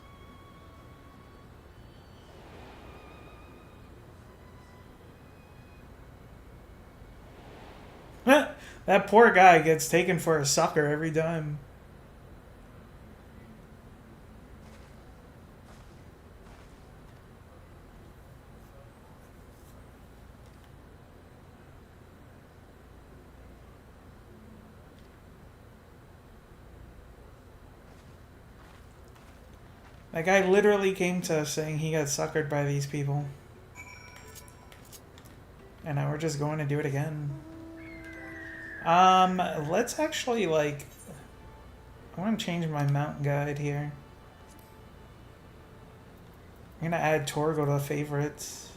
Speaker 1: That poor guy gets taken for a sucker every time. That guy literally came to us saying he got suckered by these people. And now we're just going to do it again. Let's actually, like... I want to change my mount guide here. I'm going to add Torgo to the favorites.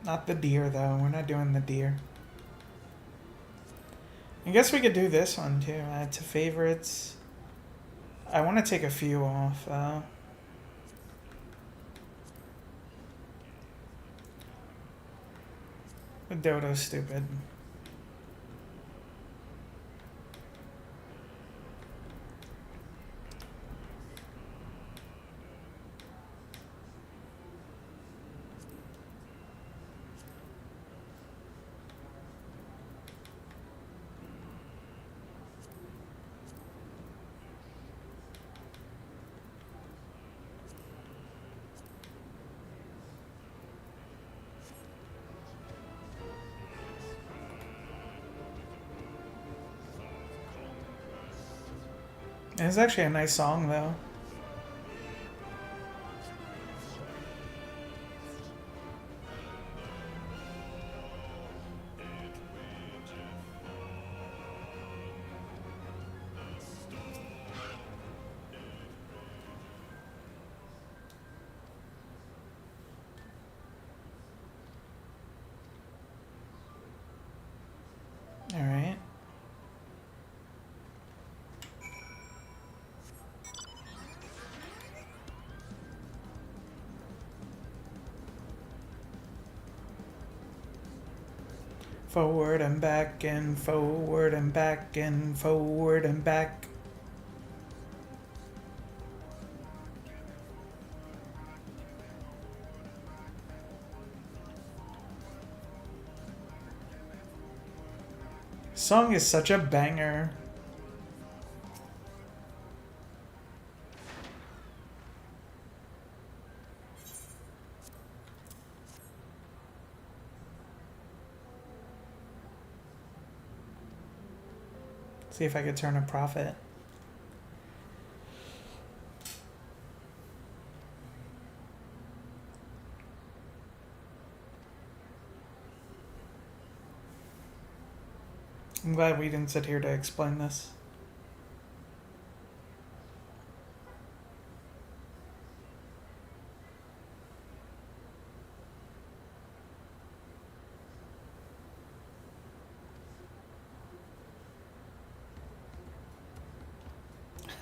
Speaker 1: Not the deer, though. We're not doing the deer. I guess we could do this one, too. Add to favorites. I want to take a few off, though. The dodo's stupid. It's actually a nice song, though. Forward and back and forward and back and forward and back. Song is such a banger. See if I could turn a profit. I'm glad we didn't sit here to explain this.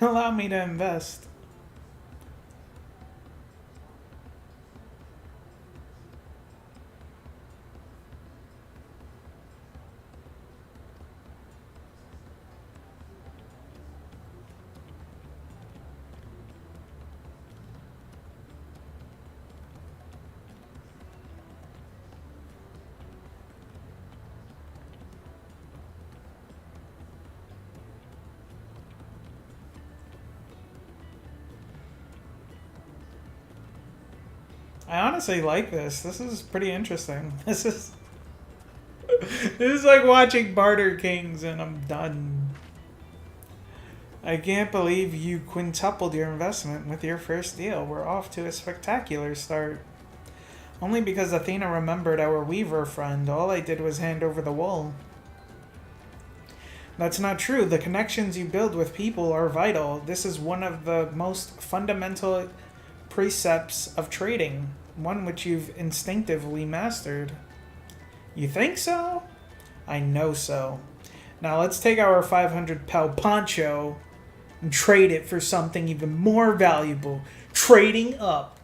Speaker 1: Allow me to invest. I honestly like this. This is pretty interesting. This is like watching Barter Kings and I'm done. I can't believe you quintupled your investment with your first deal. We're off to a spectacular start. Only because Athena remembered our weaver friend. All I did was hand over the wool. That's not true. The connections you build with people are vital. This is one of the most fundamental precepts of trading, one which you've instinctively mastered. You think so? I know so. Now let's take our 500 pel poncho and trade it for something even more valuable. Trading up.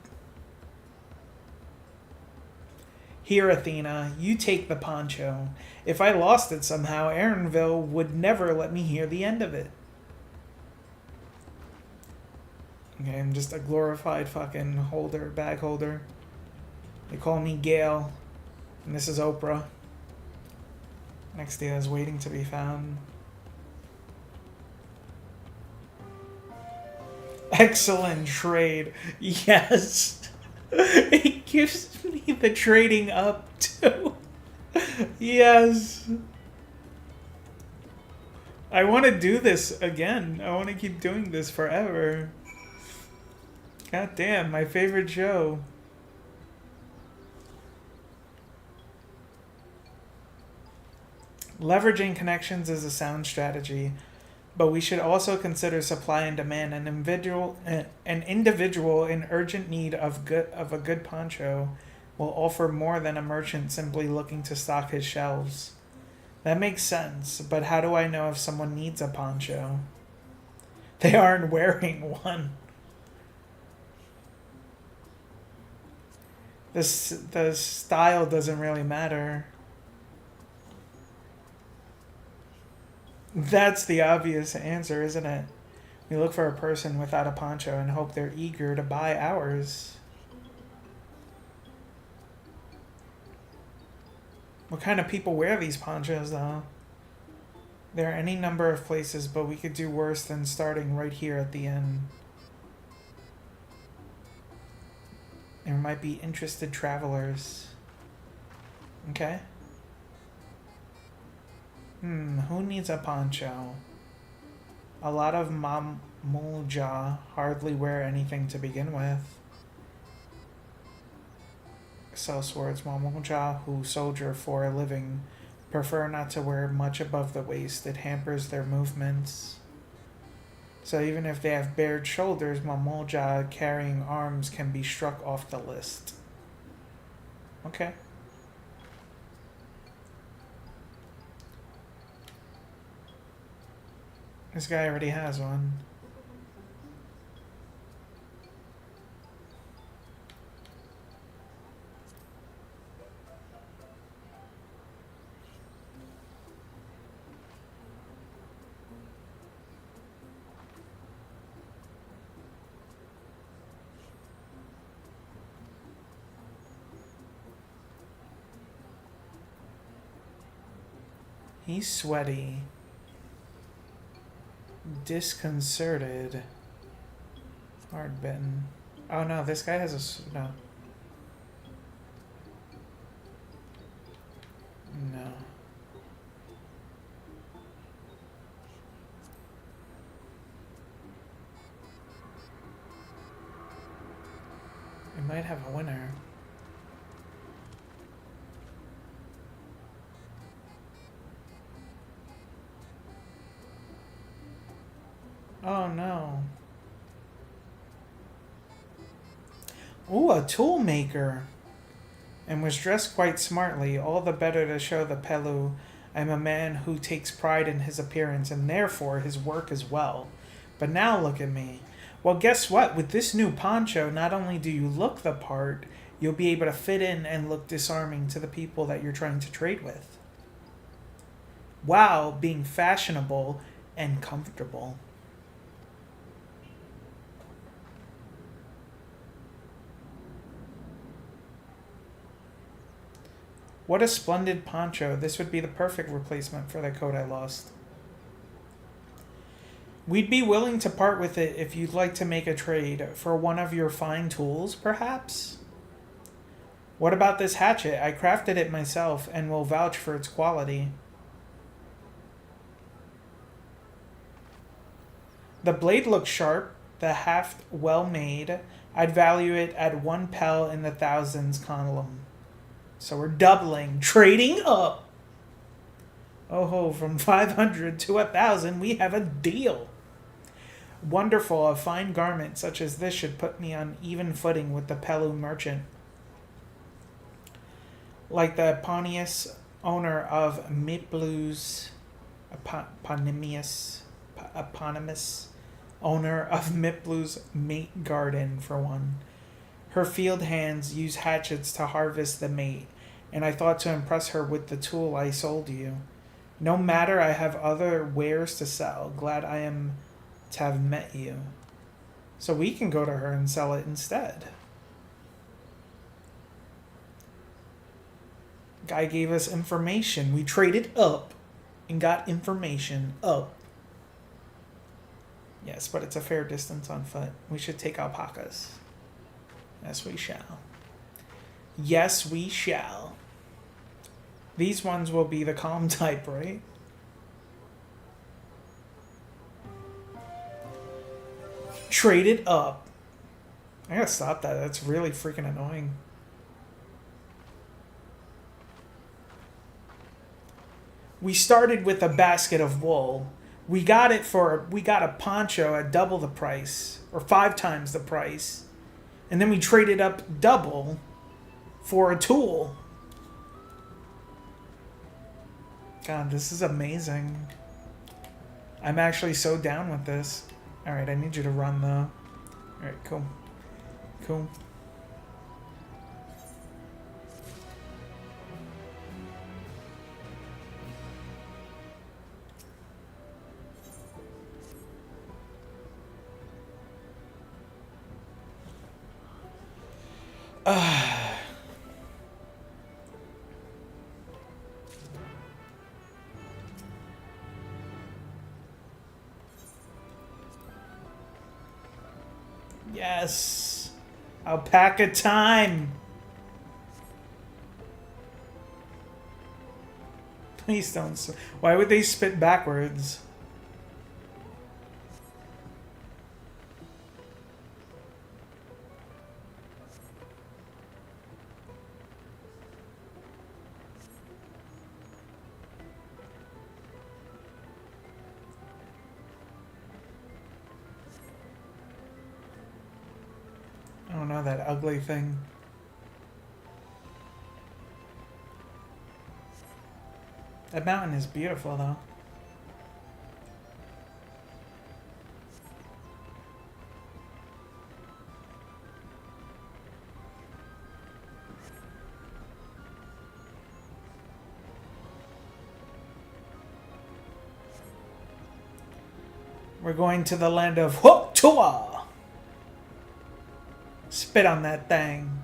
Speaker 1: Here, Athena, you take the poncho. If I lost it somehow, Aaronville would never let me hear the end of it. Okay, I'm just a glorified fucking holder, bag holder. They call me Gail, and this is Oprah. Next deal is waiting to be found. Excellent trade. Yes. It gives me the trading up too. Yes. I want to do this again. I want to keep doing this forever. God damn, my favorite show. Leveraging connections is a sound strategy, but we should also consider supply and demand. An individual in urgent need of a good poncho will offer more than a merchant simply looking to stock his shelves. That makes sense, but how do I know if someone needs a poncho? They aren't wearing one. The style doesn't really matter. That's the obvious answer, isn't it? We look for a person without a poncho and hope they're eager to buy ours. What kind of people wear these ponchos, though? There are any number of places, but we could do worse than starting right here at the inn. There might be interested travelers. Okay. Who needs a poncho? A lot of Mamulja hardly wear anything to begin with. Sellswords, Mamulja who soldier for a living prefer not to wear much above the waist. It hampers their movements. So even if they have bared shoulders, Mamulja carrying arms can be struck off the list. Okay. This guy already has one. He's sweaty. Disconcerted. Hard bitten. Oh no, this guy has a... no. No. We might have a winner. Oh no. Ooh, a tool maker. And was dressed quite smartly, all the better to show the Pelu I'm a man who takes pride in his appearance and therefore his work as well. But now look at me. Well, guess what? With this new poncho, not only do you look the part, you'll be able to fit in and look disarming to the people that you're trying to trade with, while being fashionable and comfortable. What a splendid poncho. This would be the perfect replacement for the coat I lost. We'd be willing to part with it if you'd like to make a trade for one of your fine tools, perhaps? What about this hatchet? I crafted it myself and will vouch for its quality. The blade looks sharp, the haft well made. I'd value it at 1 pel in the thousands column. So we're doubling, trading up. Oh ho, from 500 to 1,000, we have a deal. Wonderful, a fine garment such as this should put me on even footing with the Pelu merchant. Like the eponymous owner of Miplu's, eponymous owner of Miplu's mate garden, for one. Her field hands use hatchets to harvest the mate, and I thought to impress her with the tool I sold you. No matter, I have other wares to sell. Glad I am to have met you. So we can go to her and sell it instead. Guy gave us information. We traded up and got information up. Yes, but it's a fair distance on foot. We should take alpacas. Yes, we shall. Yes, we shall. These ones will be the calm type, right? Traded up. I gotta stop that. That's really freaking annoying. We started with a basket of wool. We got a poncho at double the price, or 5 times the price. And then we traded up double for a tool. God, this is amazing. I'm actually so down with this. Alright, I need you to run though. Alright, cool. Cool. Yes. Alpaca time. Please don't. Why would they spit backwards? Oh no, that ugly thing. That mountain is beautiful though. We're going to the land of Hoktua. Spit on that thing.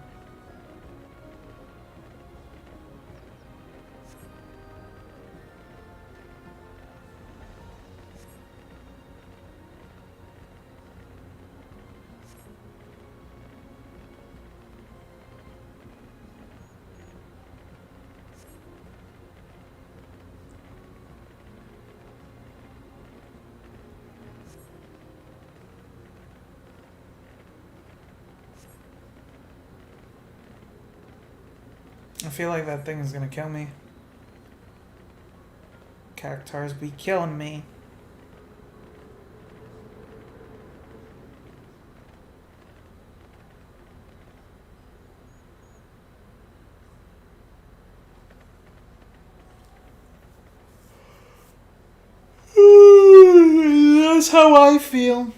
Speaker 1: I feel like that thing is gonna kill me. Cactars be killing me. That's how I feel.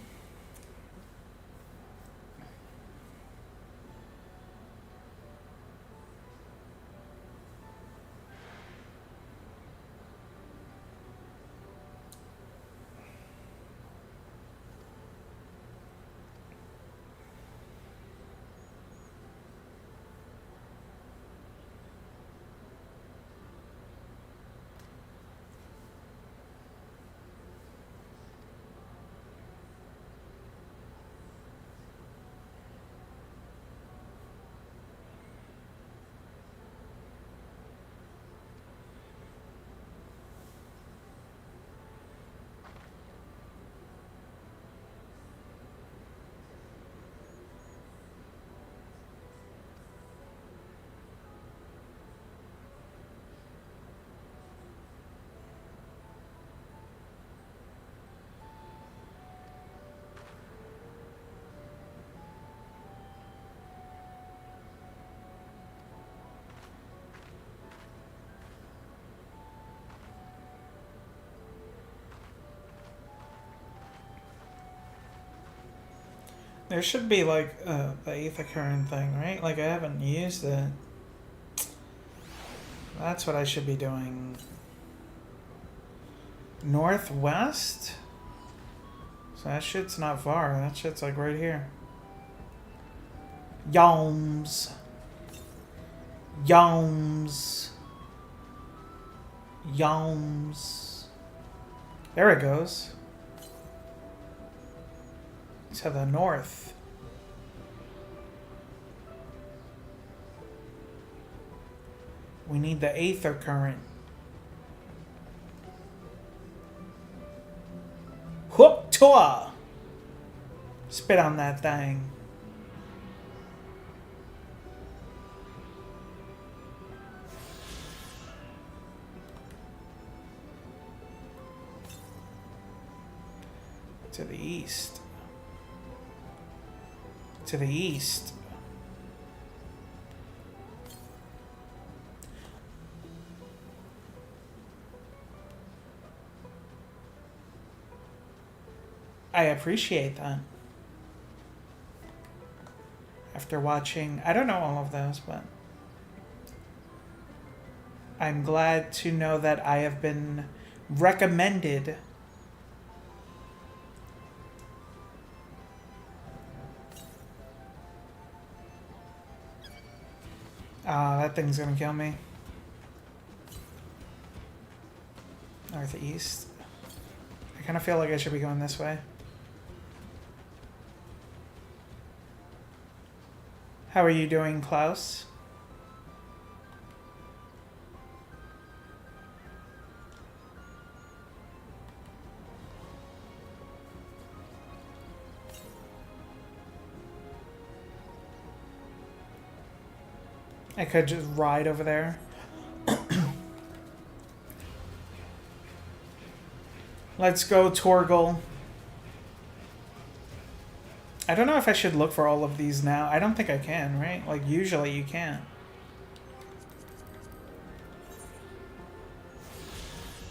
Speaker 1: There should be like the Aether Current thing, right? Like I haven't used it. That's what I should be doing. Northwest? So that shit's not far. That shit's like right here. Yalms. Yalms. Yalms. There it goes. To the north. We need the Aether Current. Whoop tour. Spit on that thing. To the east. To the east. I appreciate that. After watching, I don't know all of those, but I'm glad to know that I have been recommended that thing's gonna kill me. Northeast. I kind of feel like I should be going this way. How are you doing, Klaus? I could just ride over there. Let's go, Torgal. I don't know if I should look for all of these now. I don't think I can, right? Like, usually you can.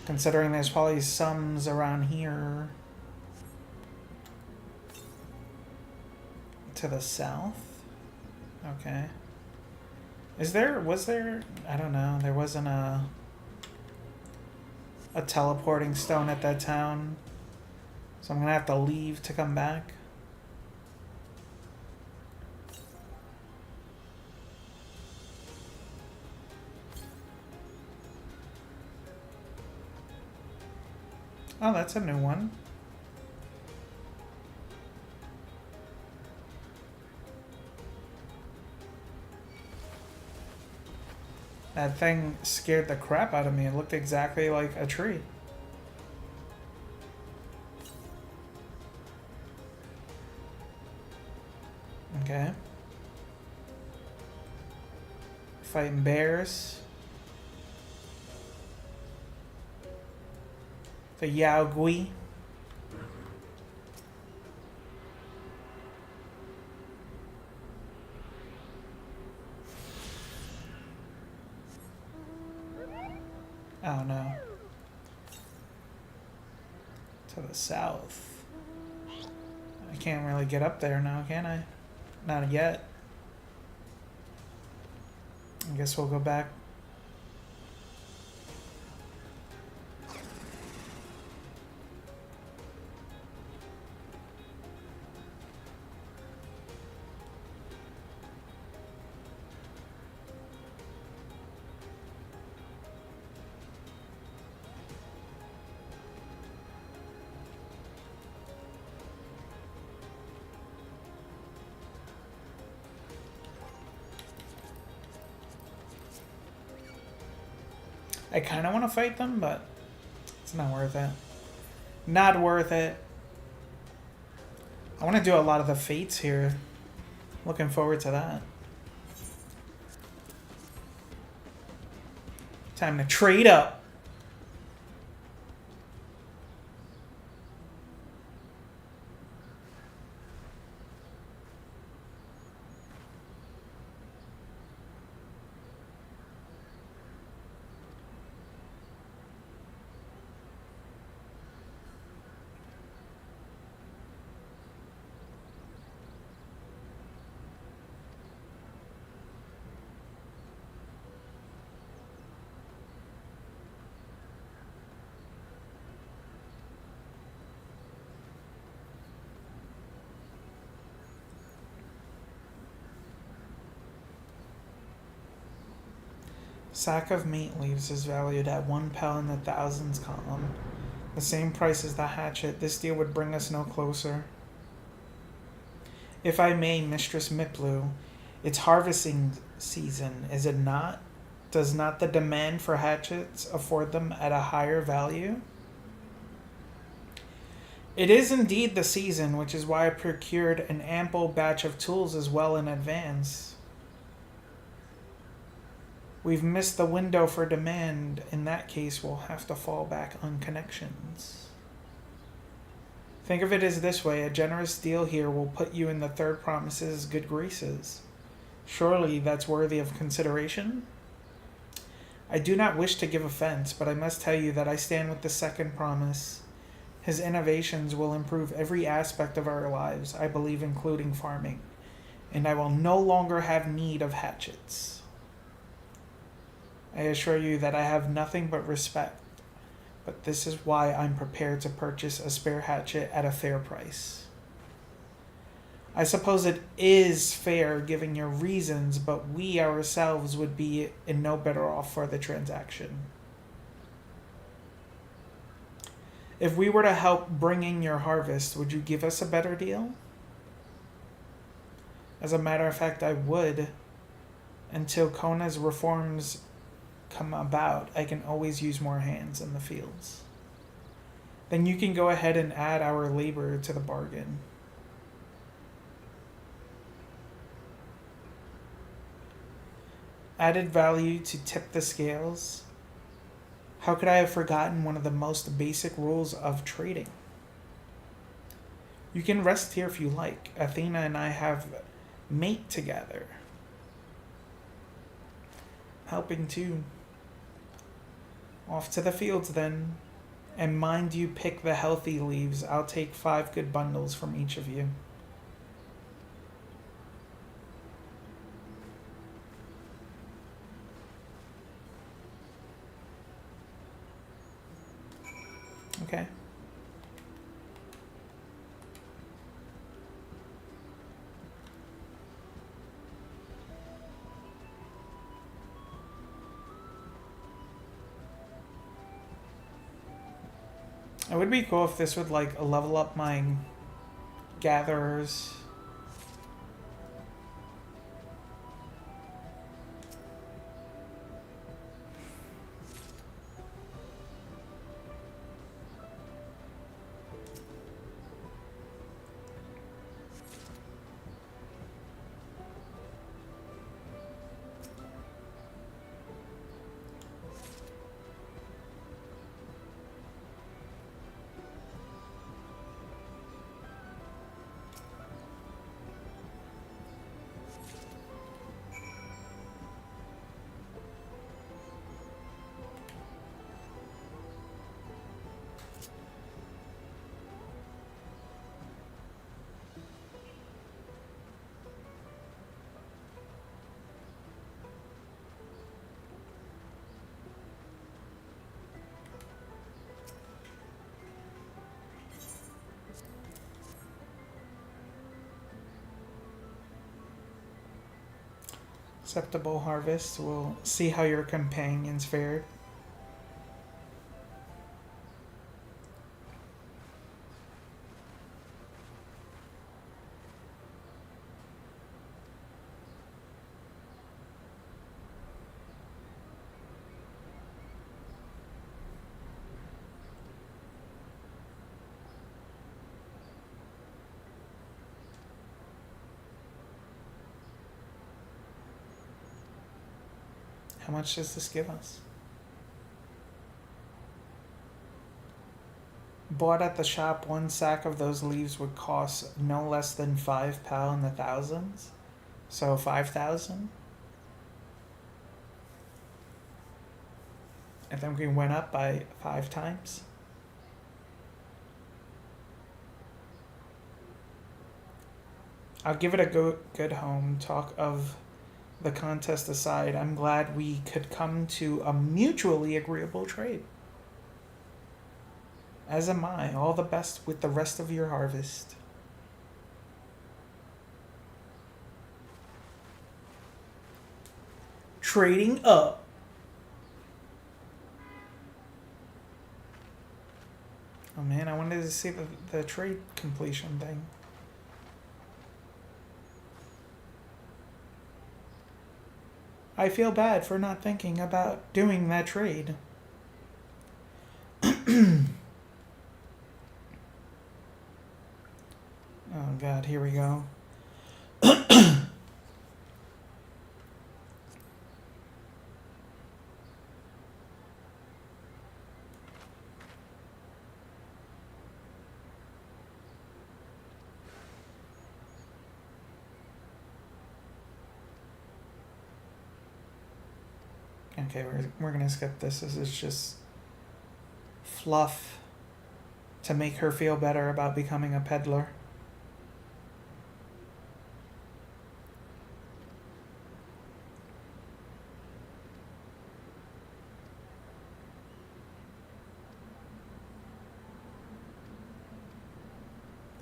Speaker 1: Considering there's probably some around here. To the south? Okay. Was there, I don't know, there wasn't a teleporting stone at that town. So I'm gonna have to leave to come back. Oh, that's a new one. That thing scared the crap out of me. It looked exactly like a tree. Okay. Fighting bears. The Yao Gui. Oh no. To the south. I can't really get up there now, can I? Not yet. I guess we'll go back. I kind of want to fight them, but it's not worth it. Not worth it. I want to do a lot of the fates here. Looking forward to that. Time to trade up. Sack of meat leaves is valued at 1 pel in the thousands column. The same price as the hatchet. This deal would bring us no closer. If I may, Mistress Miplu, it's harvesting season, is it not? Does not the demand for hatchets afford them at a higher value? It is indeed the season, which is why I procured an ample batch of tools as well in advance. We've missed the window for demand. In that case, we'll have to fall back on connections. Think of it as this way. A generous deal here will put you in the third promise's good graces. Surely that's worthy of consideration? I do not wish to give offense, but I must tell you that I stand with the second promise. His innovations will improve every aspect of our lives, I believe, including farming, and I will no longer have need of hatchets. I assure you that I have nothing but respect, but this is why I'm prepared to purchase a spare hatchet at a fair price. I suppose it is fair given your reasons, but we ourselves would be in no better off for the transaction. If we were to help bring in your harvest, would you give us a better deal? As a matter of fact, I would. Until Kona's reforms come about, I can always use more hands in the fields. Then you can go ahead and add our labor to the bargain. Added value to tip the scales. How could I have forgotten one of the most basic rules of trading? You can rest here if you like. Athena and I have mate together. Helping too. Off to the fields then. And mind you pick the healthy leaves. I'll take 5 good bundles from each of you. Okay. It would be cool if this would like level up my gatherers. Acceptable harvest. We'll see how your companions fared. How much does this give us? Bought at the shop, 1 sack of those leaves would cost no less than £5 in the thousands. So 5,000. I think we went up by 5 times. I'll give it a good home. Talk of the contest aside, I'm glad we could come to a mutually agreeable trade. As am I. All the best with the rest of your harvest. Trading up. Oh man, I wanted to see the trade completion thing. I feel bad for not thinking about doing that trade. Oh god, here we go. Okay, we're gonna skip this. This is just fluff to make her feel better about becoming a peddler.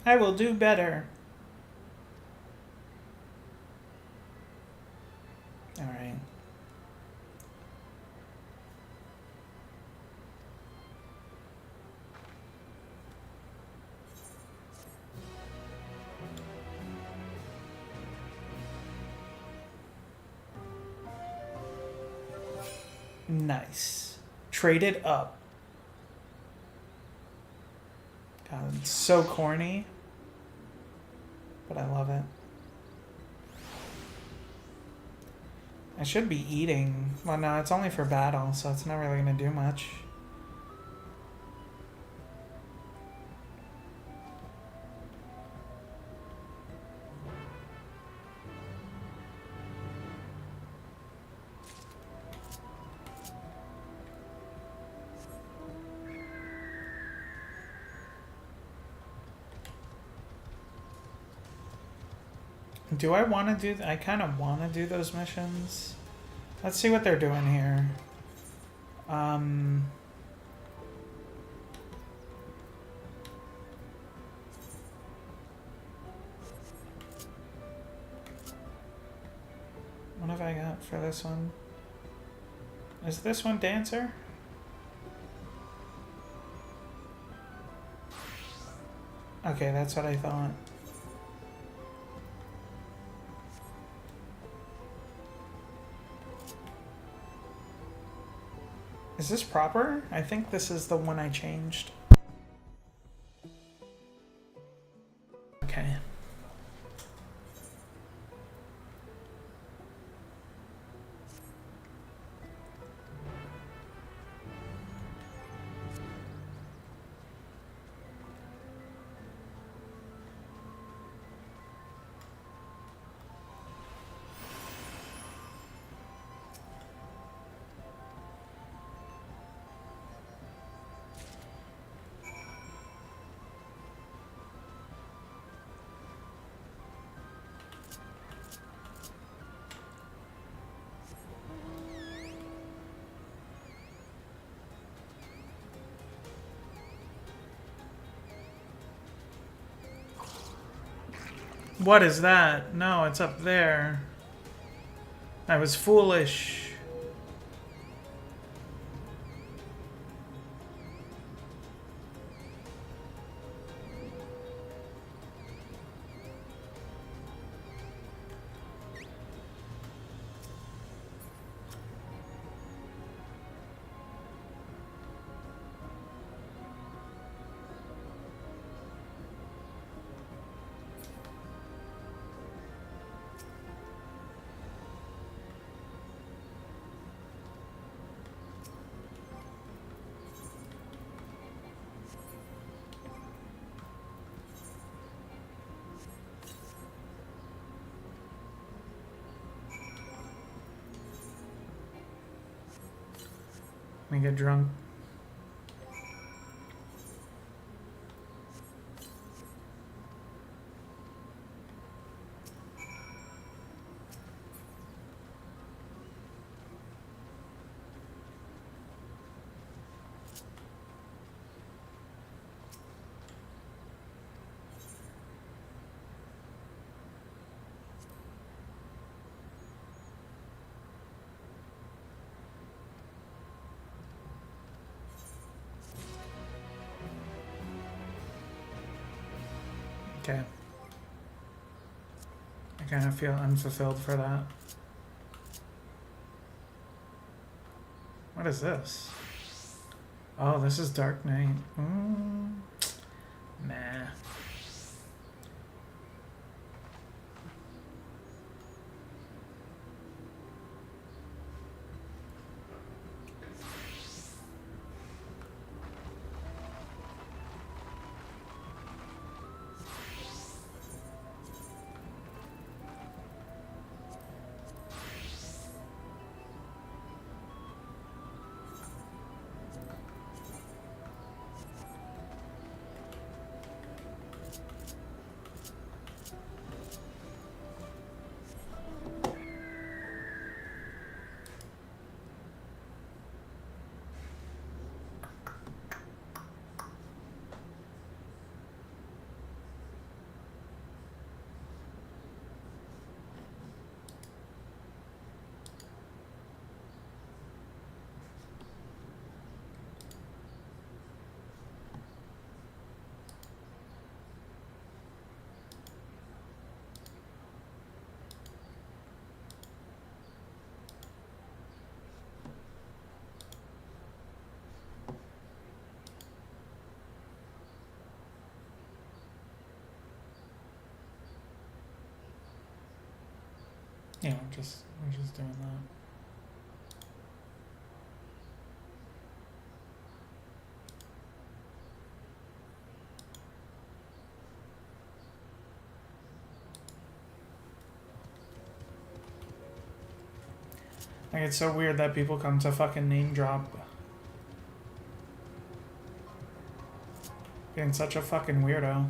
Speaker 1: I will do better. All right. Nice. Traded up. God, it's so corny. But I love it. I should be eating. Well, no, it's only for battle, so it's not really going to do much. Do I want to do... I kind of want to do those missions. Let's see what they're doing here. What have I got for this one? Is this one Dancer? Okay, that's what I thought. Is this proper? I think this is the one I changed. Okay. What is that? No, it's up there. I was foolish. Let me get drunk. Okay. I kind of feel unfulfilled for that. What is this? Oh, this is Dark Knight. Nah. Yeah, we're just doing that. Like, it's so weird that people come to fucking name drop. Being such a fucking weirdo.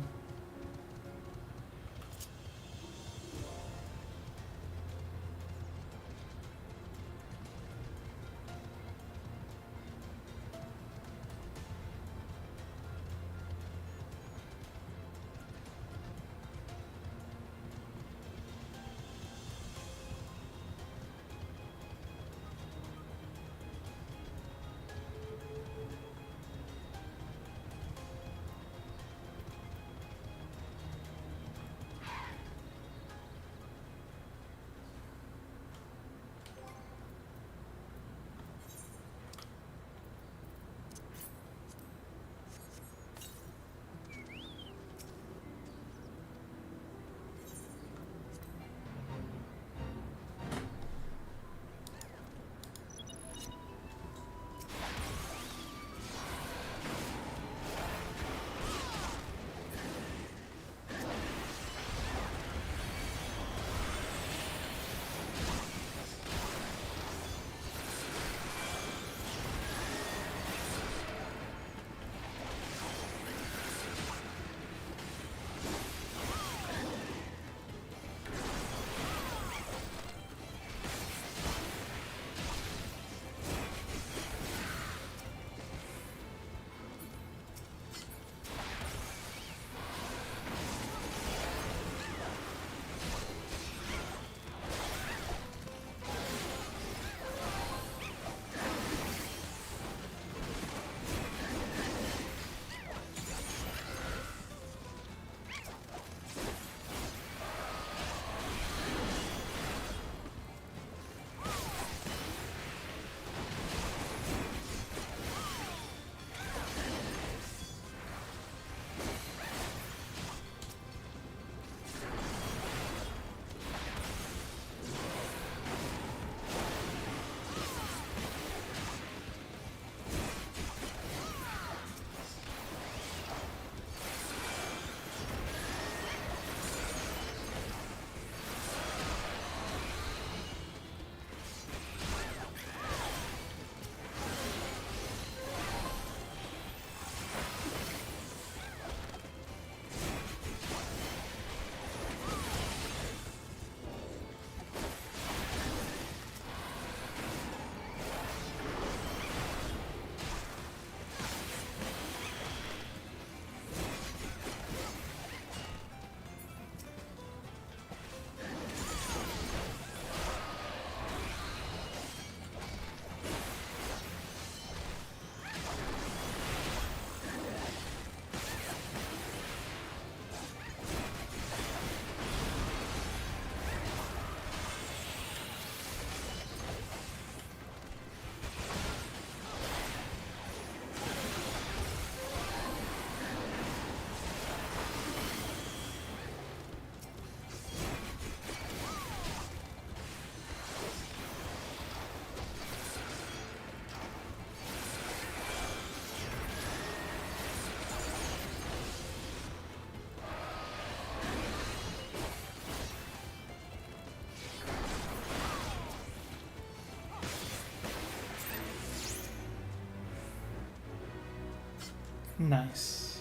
Speaker 1: Nice.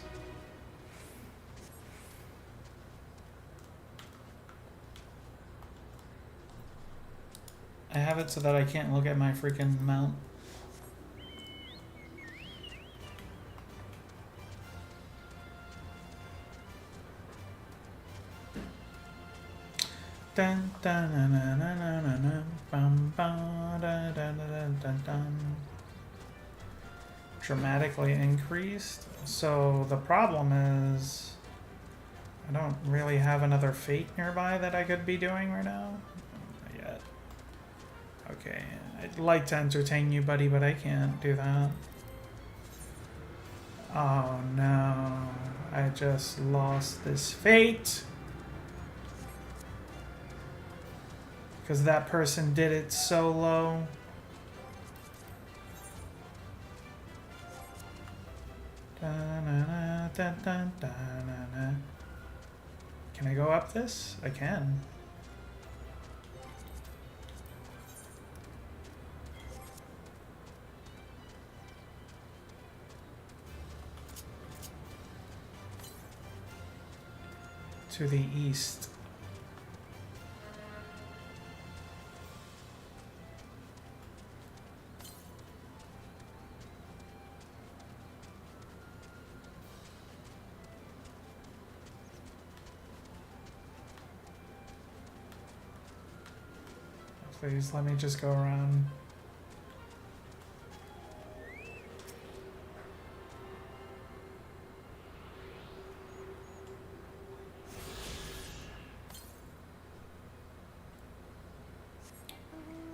Speaker 1: I have it so that I can't look at my freaking mount. Dun, dun, dun, dun, dun, dun, dun, dun, bum, ba, dun, dun, dun, dun, dun. Dramatically increased. So the problem is I don't really have another fate nearby that I could be doing right now. Not yet. Okay, I'd like to entertain you, buddy, but I can't do that. Oh no, I just lost this fate. Because that person did it solo. Can I go up this? I can. To the east. Please let me just go around.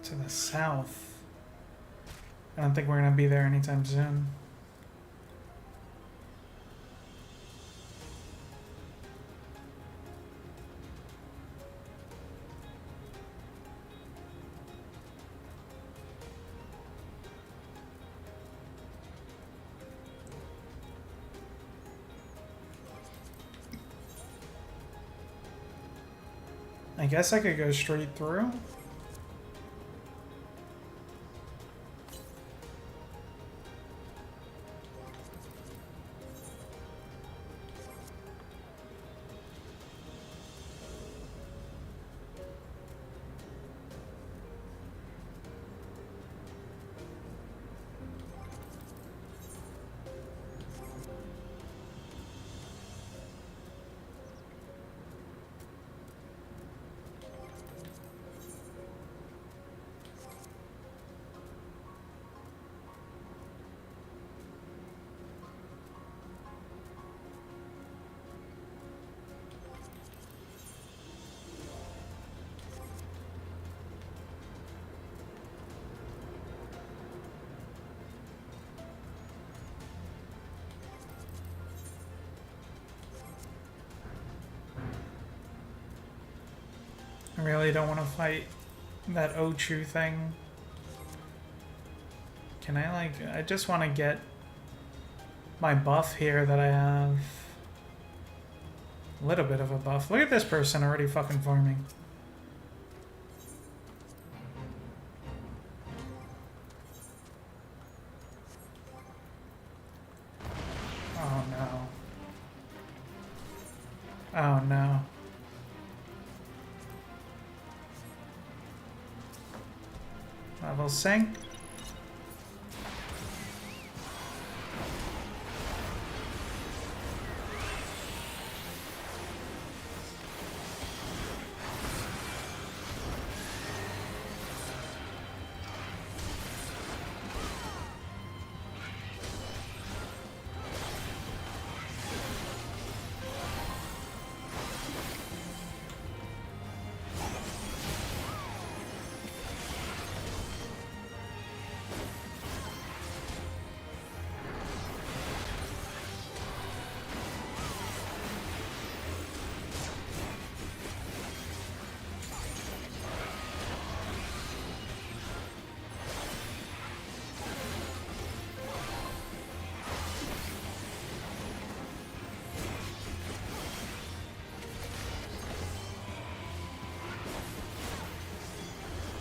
Speaker 1: To the south. I don't think we're gonna be there anytime soon. I guess I could go straight through. I really don't want to fight that Ochu thing. Can I like, I just want to get my buff here that I have. A little bit of a buff. Look at this person already fucking farming. Oh no. Oh no. Level sync.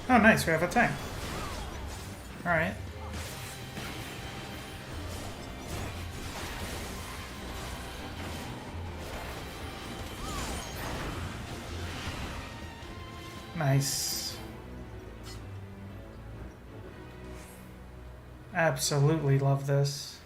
Speaker 1: Oh, nice. We have a tank. All right. Nice. Absolutely love this.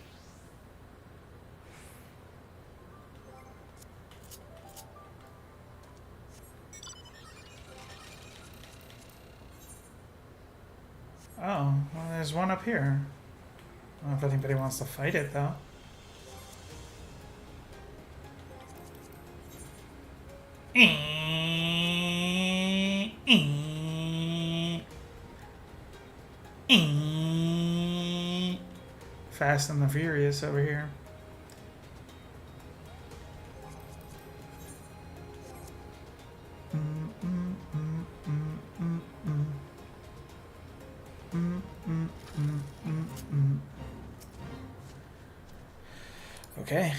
Speaker 1: Oh, well, there's one up here. I don't know if anybody wants to fight it, though. Fast and the Furious over here. Okay.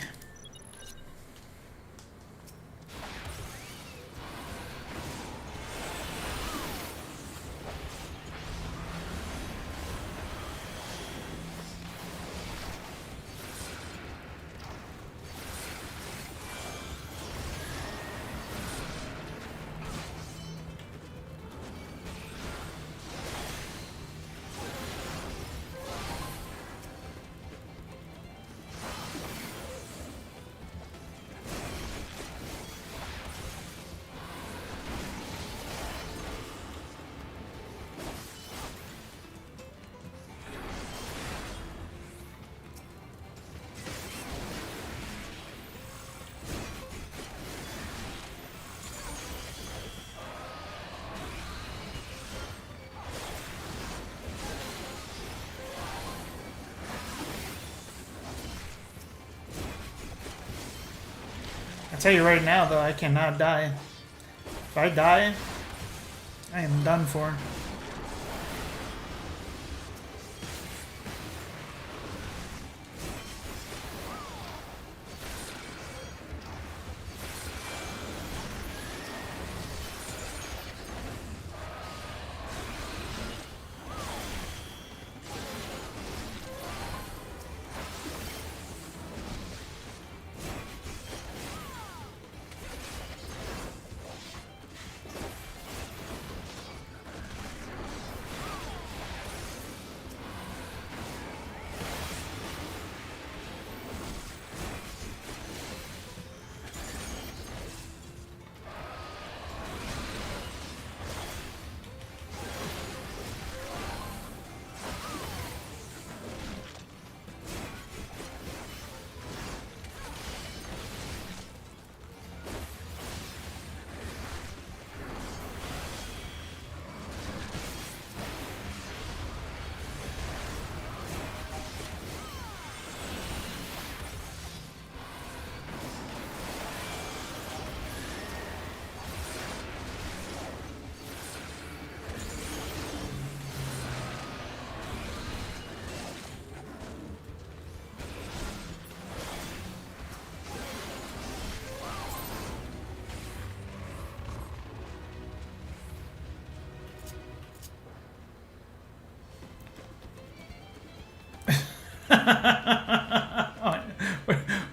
Speaker 1: I tell you right now, though, I cannot die. If I die, I am done for.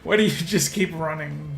Speaker 1: Why do you just keep running?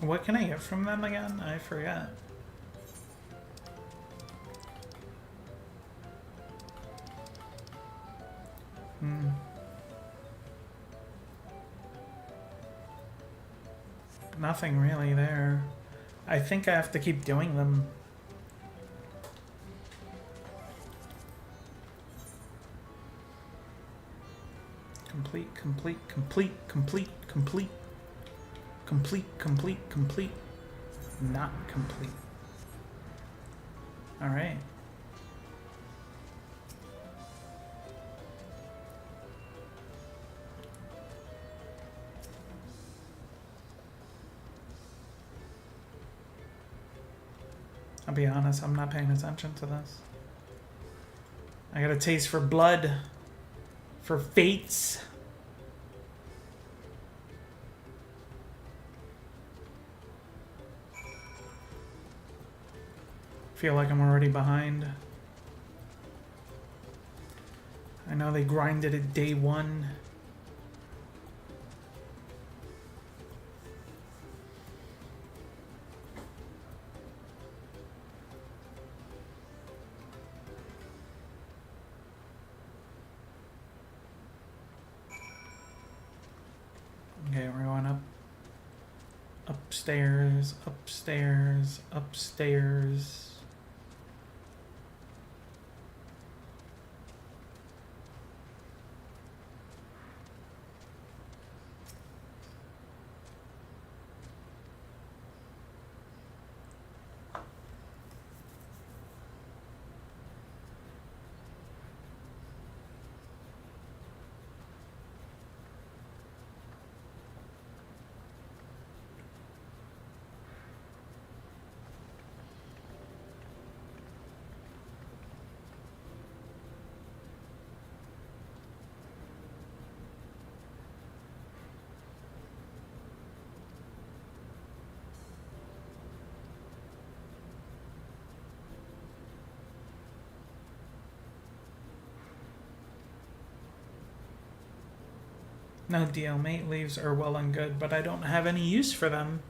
Speaker 1: What can I get from them again? I forgot. nothing really there. I think I have to keep doing them. Complete, complete, complete, complete, complete. Complete, complete, complete. Not complete. Alright. I'll be honest, I'm not paying attention to this. I got a taste for blood. For fates. Feel like I'm already behind. I know they grinded it day one. Okay, we're going up. Upstairs, upstairs, upstairs. No deal, mate. Leaves are well and good, but I don't have any use for them.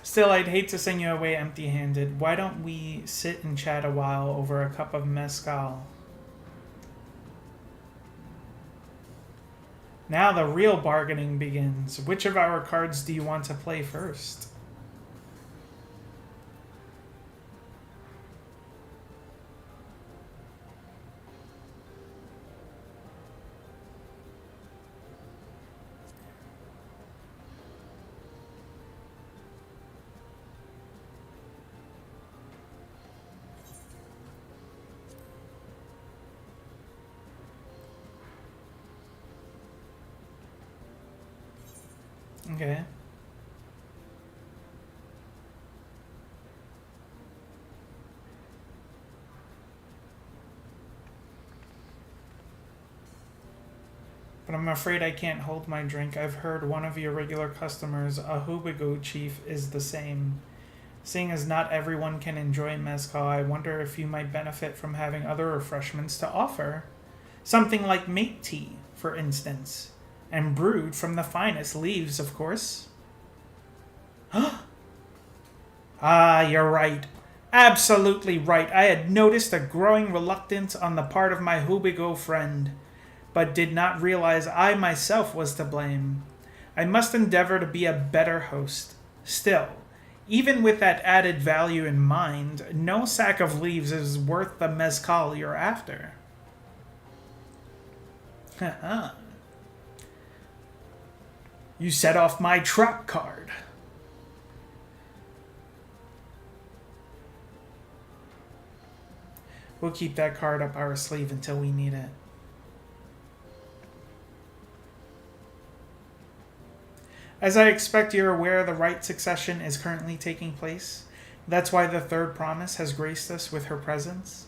Speaker 1: Still, I'd hate to send you away empty-handed. Why don't we sit and chat a while over a cup of mezcal? Now the real bargaining begins. Which of our cards do you want to play first? Okay. But I'm afraid I can't hold my drink. I've heard one of your regular customers, a Hubigo chief, is the same. Seeing as not everyone can enjoy mezcal, I wonder if you might benefit from having other refreshments to offer. Something like mate tea, for instance. And brewed from the finest leaves, of course. Ah, you're right. Absolutely right. I had noticed a growing reluctance on the part of my Hubigo friend, but did not realize I myself was to blame. I must endeavor to be a better host. Still, even with that added value in mind, no sack of leaves is worth the mezcal you're after. Haha. You set off my trap card. We'll keep that card up our sleeve until we need it. As I expect you're aware, the right succession is currently taking place. That's why the third promise has graced us with her presence.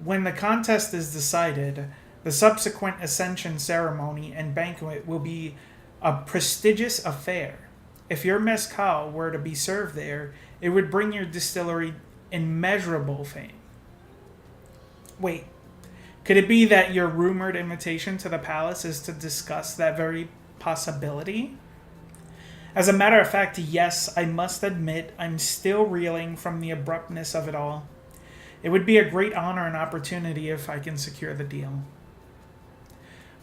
Speaker 1: When the contest is decided, the subsequent ascension ceremony and banquet will be a prestigious affair. If your mezcal were to be served there, it would bring your distillery immeasurable fame. Wait, could it be that your rumored invitation to the palace is to discuss that very possibility? As a matter of fact, yes, I must admit I'm still reeling from the abruptness of it all. It would be a great honor and opportunity if I can secure the deal.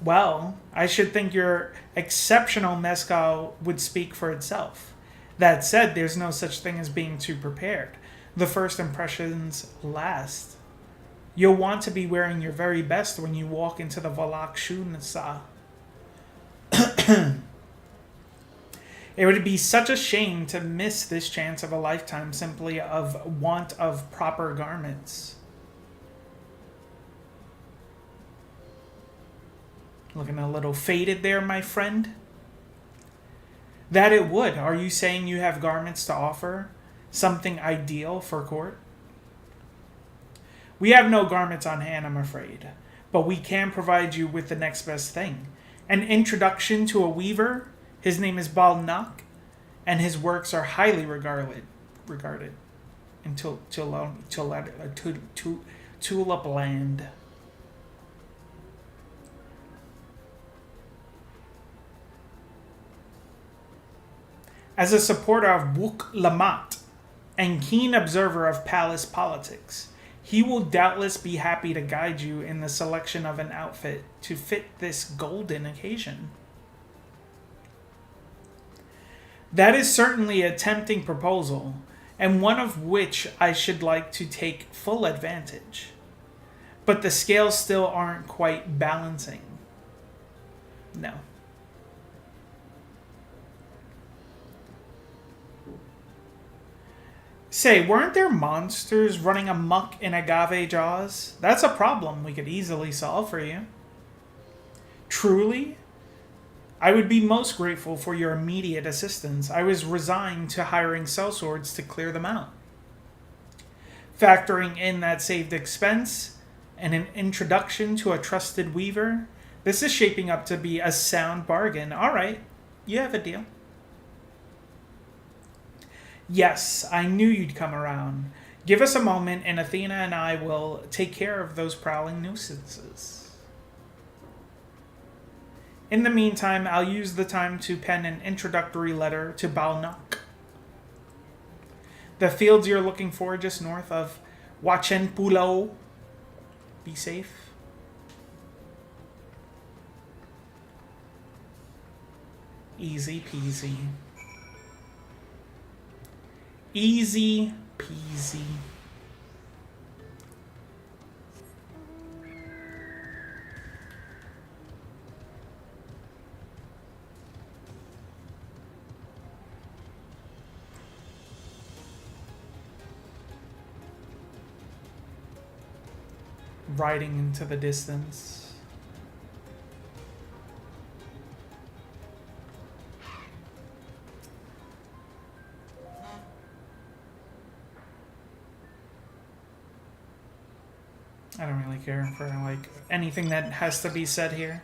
Speaker 1: Well, I should think your exceptional mezcal would speak for itself. That said, there's no such thing as being too prepared. The first impressions last. You'll want to be wearing your very best when you walk into the Valak Shunsa. It would be such a shame to miss this chance of a lifetime simply of want of proper garments. Looking a little faded there, my friend. That it would. Are you saying you have garments to offer? Something ideal for court? We have no garments on hand, I'm afraid. But we can provide you with the next best thing. An introduction to a weaver. His name is Balnak, and his works are highly regarded in Tulip Land. As a supporter of Wuk Lamat and keen observer of palace politics, he will doubtless be happy to guide you in the selection of an outfit to fit this golden occasion. That is certainly a tempting proposal, and one of which I should like to take full advantage. But the scales still aren't quite balancing. No. Say, weren't there monsters running amok in Agave Jaws? That's a problem we could easily solve for you. Truly? I would be most grateful for your immediate assistance. I was resigned to hiring sellswords to clear them out. Factoring in that saved expense and an introduction to a trusted weaver, this is shaping up to be a sound bargain. All right, you have a deal. Yes, I knew you'd come around. Give us a moment and Athena and I will take care of those prowling nuisances. In the meantime, I'll use the time to pen an introductory letter to Balnak. The fields you're looking for just north of Wachenpulo. Be safe. Easy peasy. Easy peasy. Riding into the distance. I don't really care for like anything that has to be said here.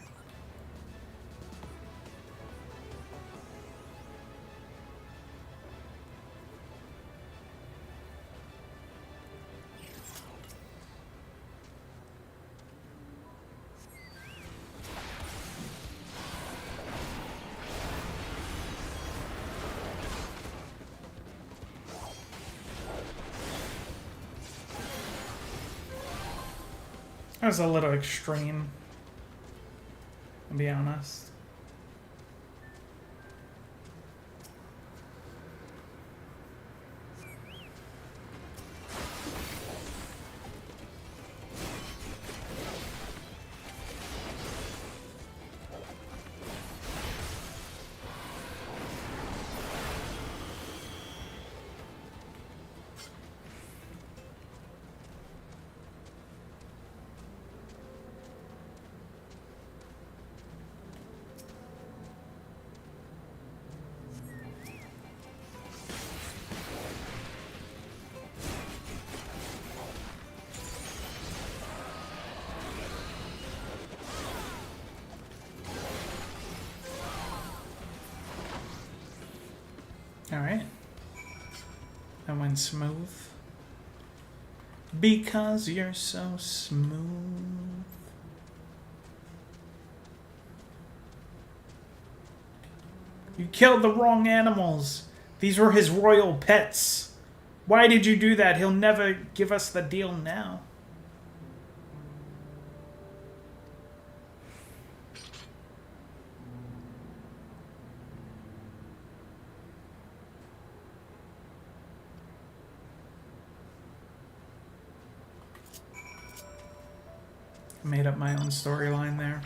Speaker 1: That was a little extreme, to be honest. Alright. That went smooth. Because you're so smooth. You killed the wrong animals. These were his royal pets. Why did you do that? He'll never give us the deal now. Made up my own storyline there.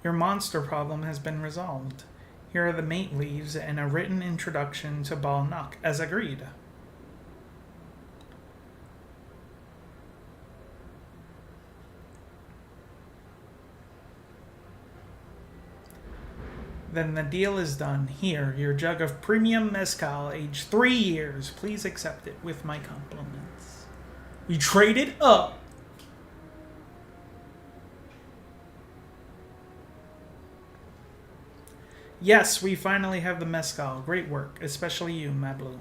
Speaker 1: Your monster problem has been resolved. Here are the mate leaves and a written introduction to Balnak, as agreed. Then the deal is done. Here, your jug of premium mezcal, aged 3 years. Please accept it with my compliments. We traded up. Yes, we finally have the mezcal. Great work, especially you, Mablu.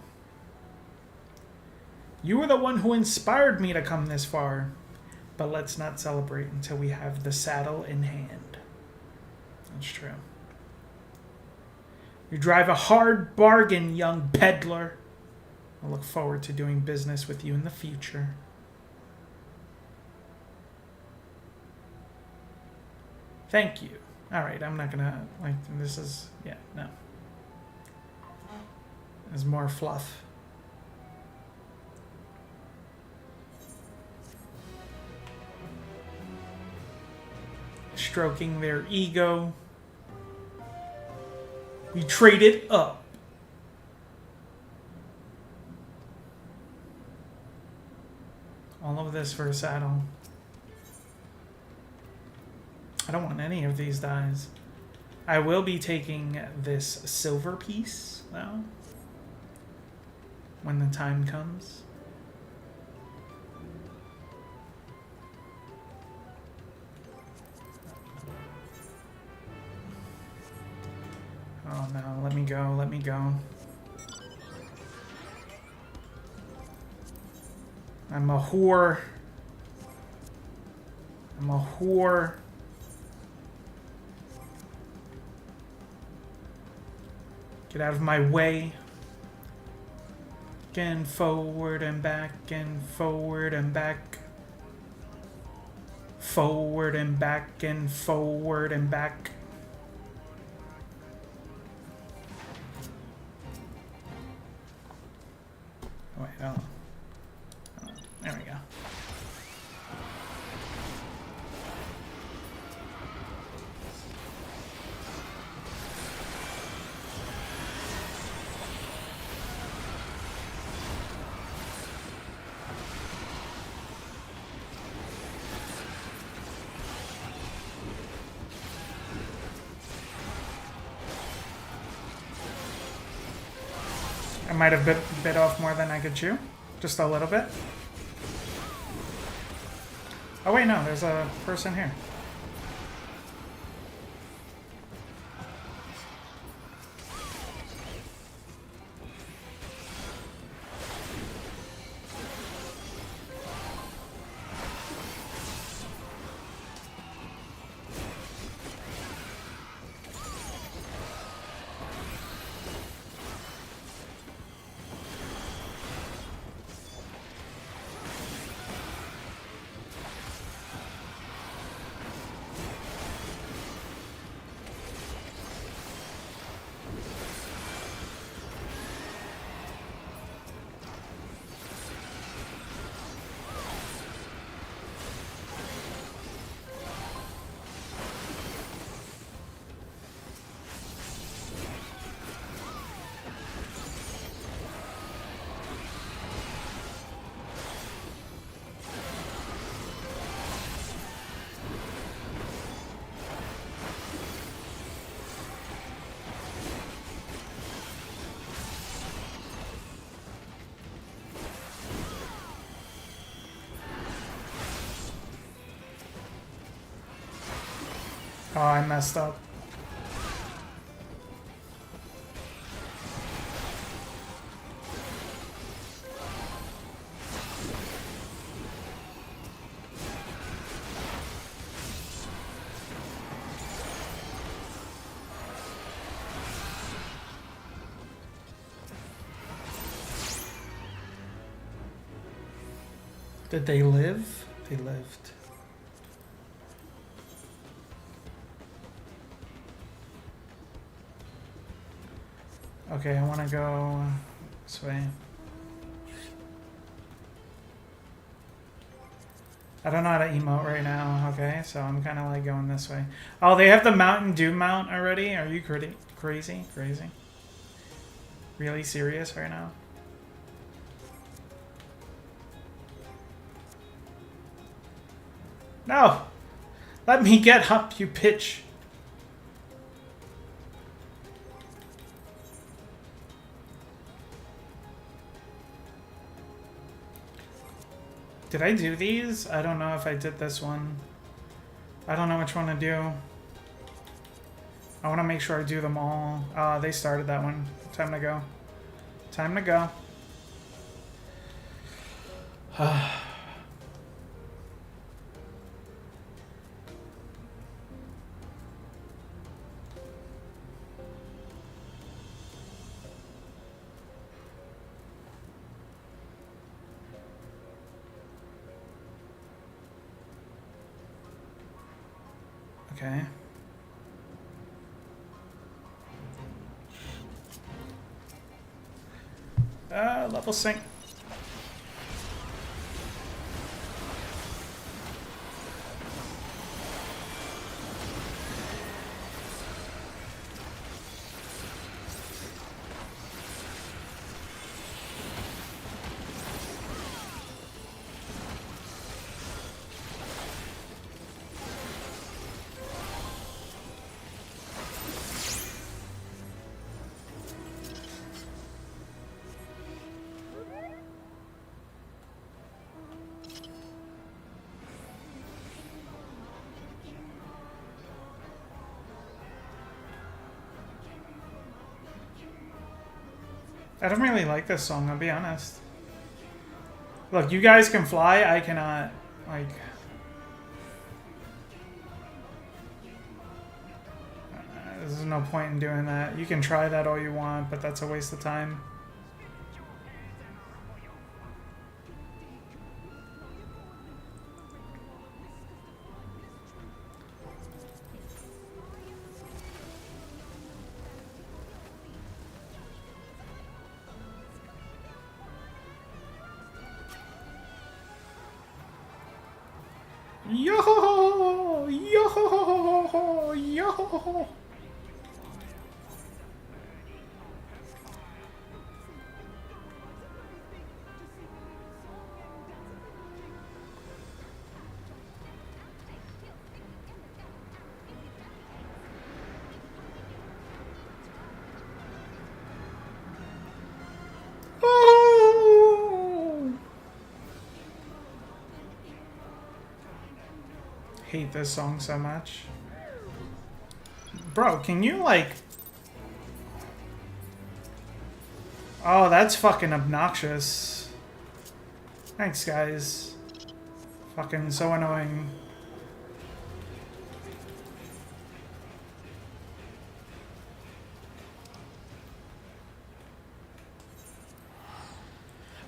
Speaker 1: You were the one who inspired me to come this far. But let's not celebrate until we have the saddle in hand. That's true. You drive a hard bargain, young peddler. I look forward to doing business with you in the future. Thank you. Alright, I'm not gonna, like, this is, yeah, no. There's more fluff. Stroking their ego. We traded up. All of this for a saddle. I don't want any of these dies. I will be taking this silver piece, though, when the time comes. Oh no, let me go, let me go. I'm a whore. I'm a whore. Get out of my way. And forward and back and forward and back. Forward and back and forward and back. Wait, oh. There we go. I might have bit off more than I could chew. Just a little bit. Oh wait, no, there's a person here. Oh, I messed up. Did they live? They lived. Okay, I want to go this way. I don't know how to emote right now, okay? So I'm kind of like going this way. Oh, they have the Mountain Dew mount already? Are you crazy? Crazy? Really serious right now? No! Let me get up, you bitch! Did I do these? I don't know if I did this one. I don't know which one to do. I want to make sure I do them all. They started that one. Time to go. Time to go. Okay. Level sync. I don't really like this song, I'll be honest. Look, you guys can fly, I cannot, like... There's no point in doing that. You can try that all you want, but that's a waste of time. Yo, yo, yo. Hate this song so much. Bro, can you like... Oh, that's fucking obnoxious. Thanks, guys. Fucking so annoying.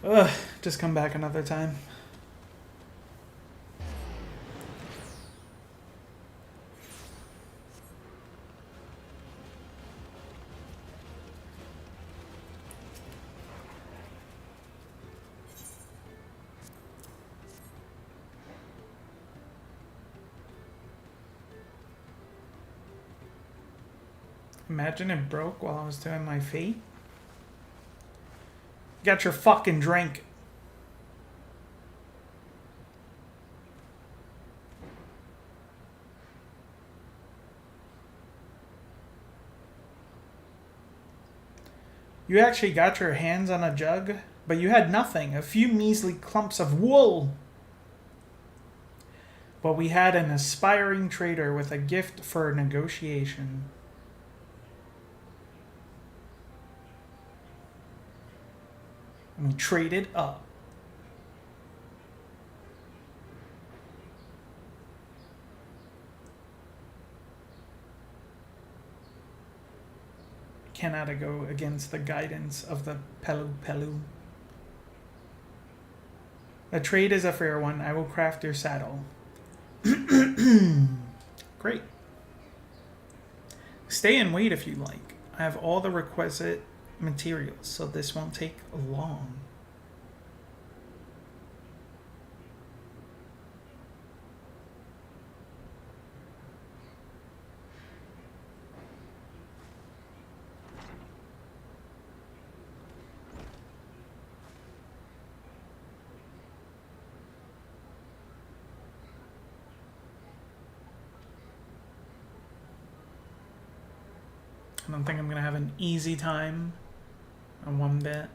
Speaker 1: Ugh, just come back another time. Imagine it broke while I was doing my feet. Get your fucking drink. You actually got your hands on a jug, but you had nothing. A few measly clumps of wool. But we had an aspiring trader with a gift for negotiation. And we traded up. Cannot go against the guidance of the Pelu Pelu. A trade is a fair one. I will craft your saddle. Great. Stay and wait if you like. I have all the requisite materials, so this won't take long. I don't think I'm gonna have an easy time on one bit.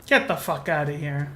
Speaker 1: Get the fuck out of here.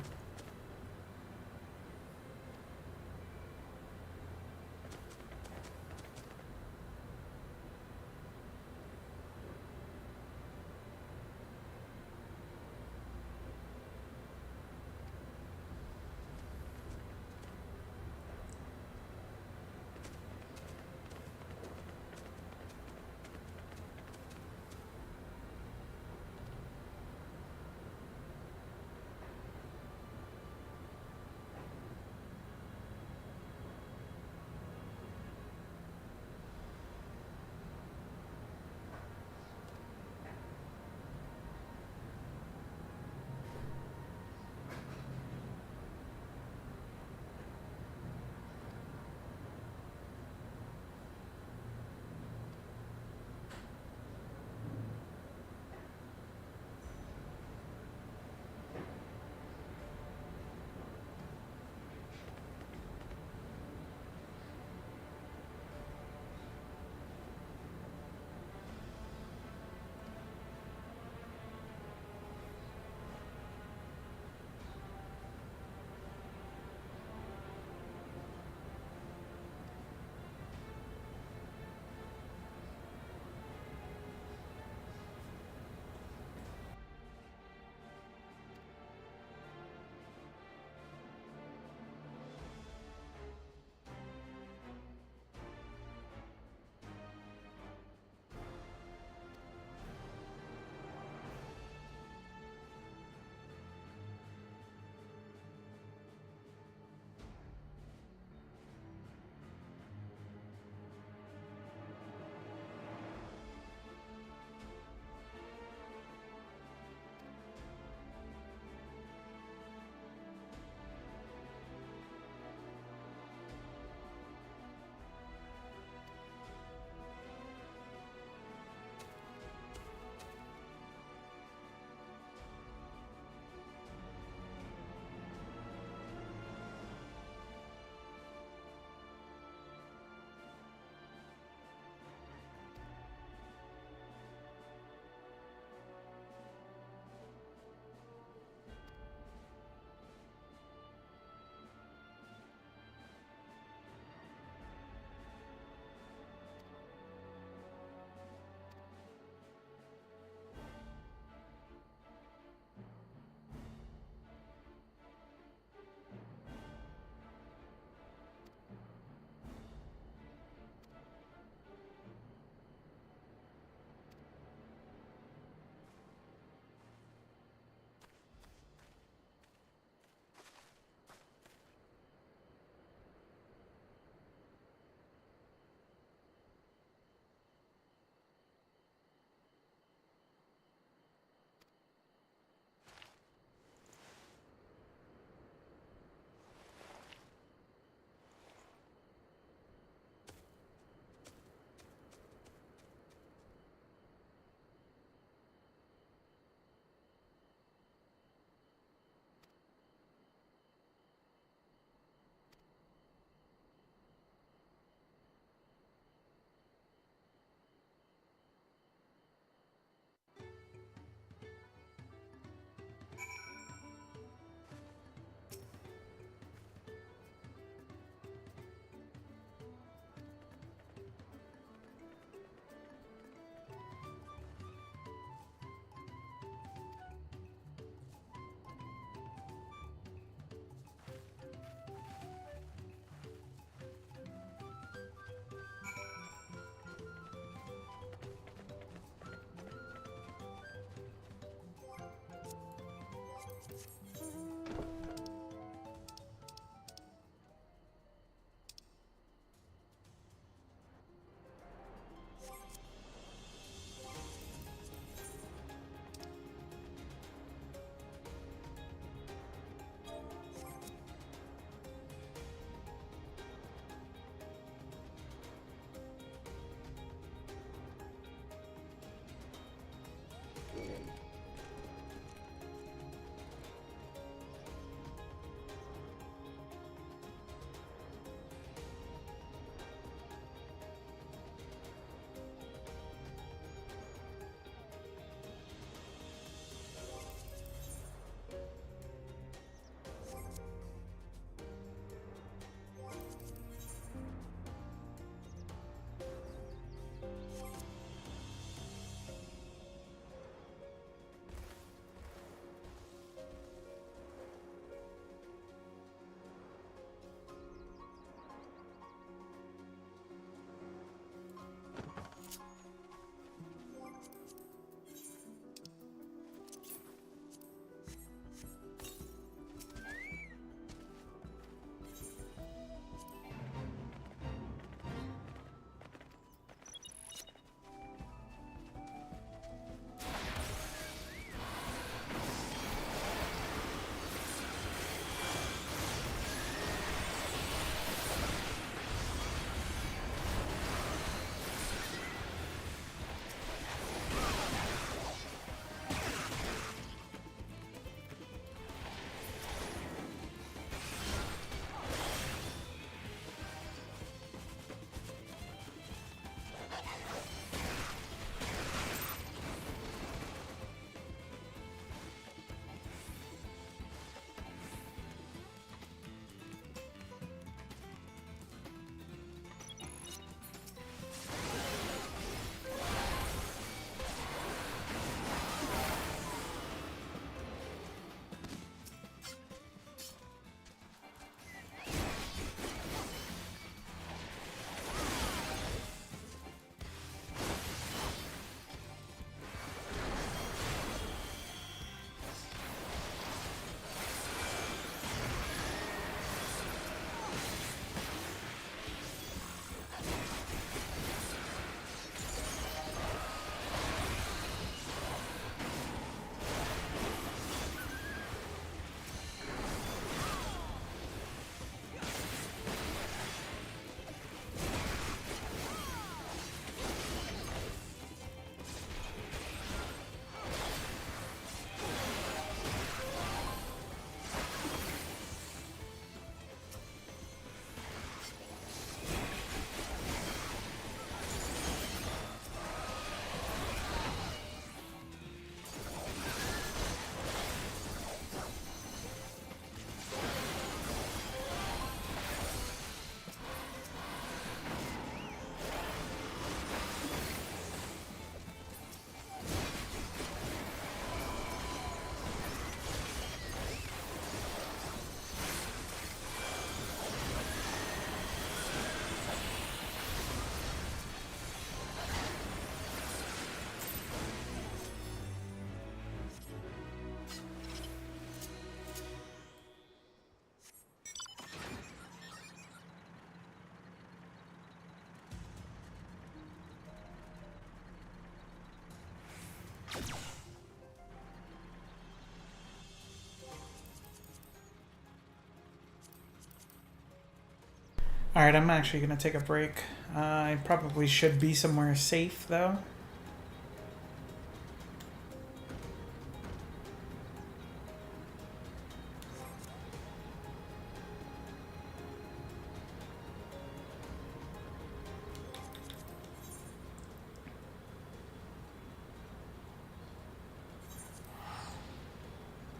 Speaker 1: Alright, I'm actually going to take a break. I probably should be somewhere safe, though.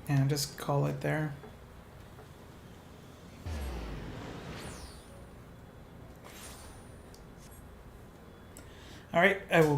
Speaker 1: And just call it there. All right, I will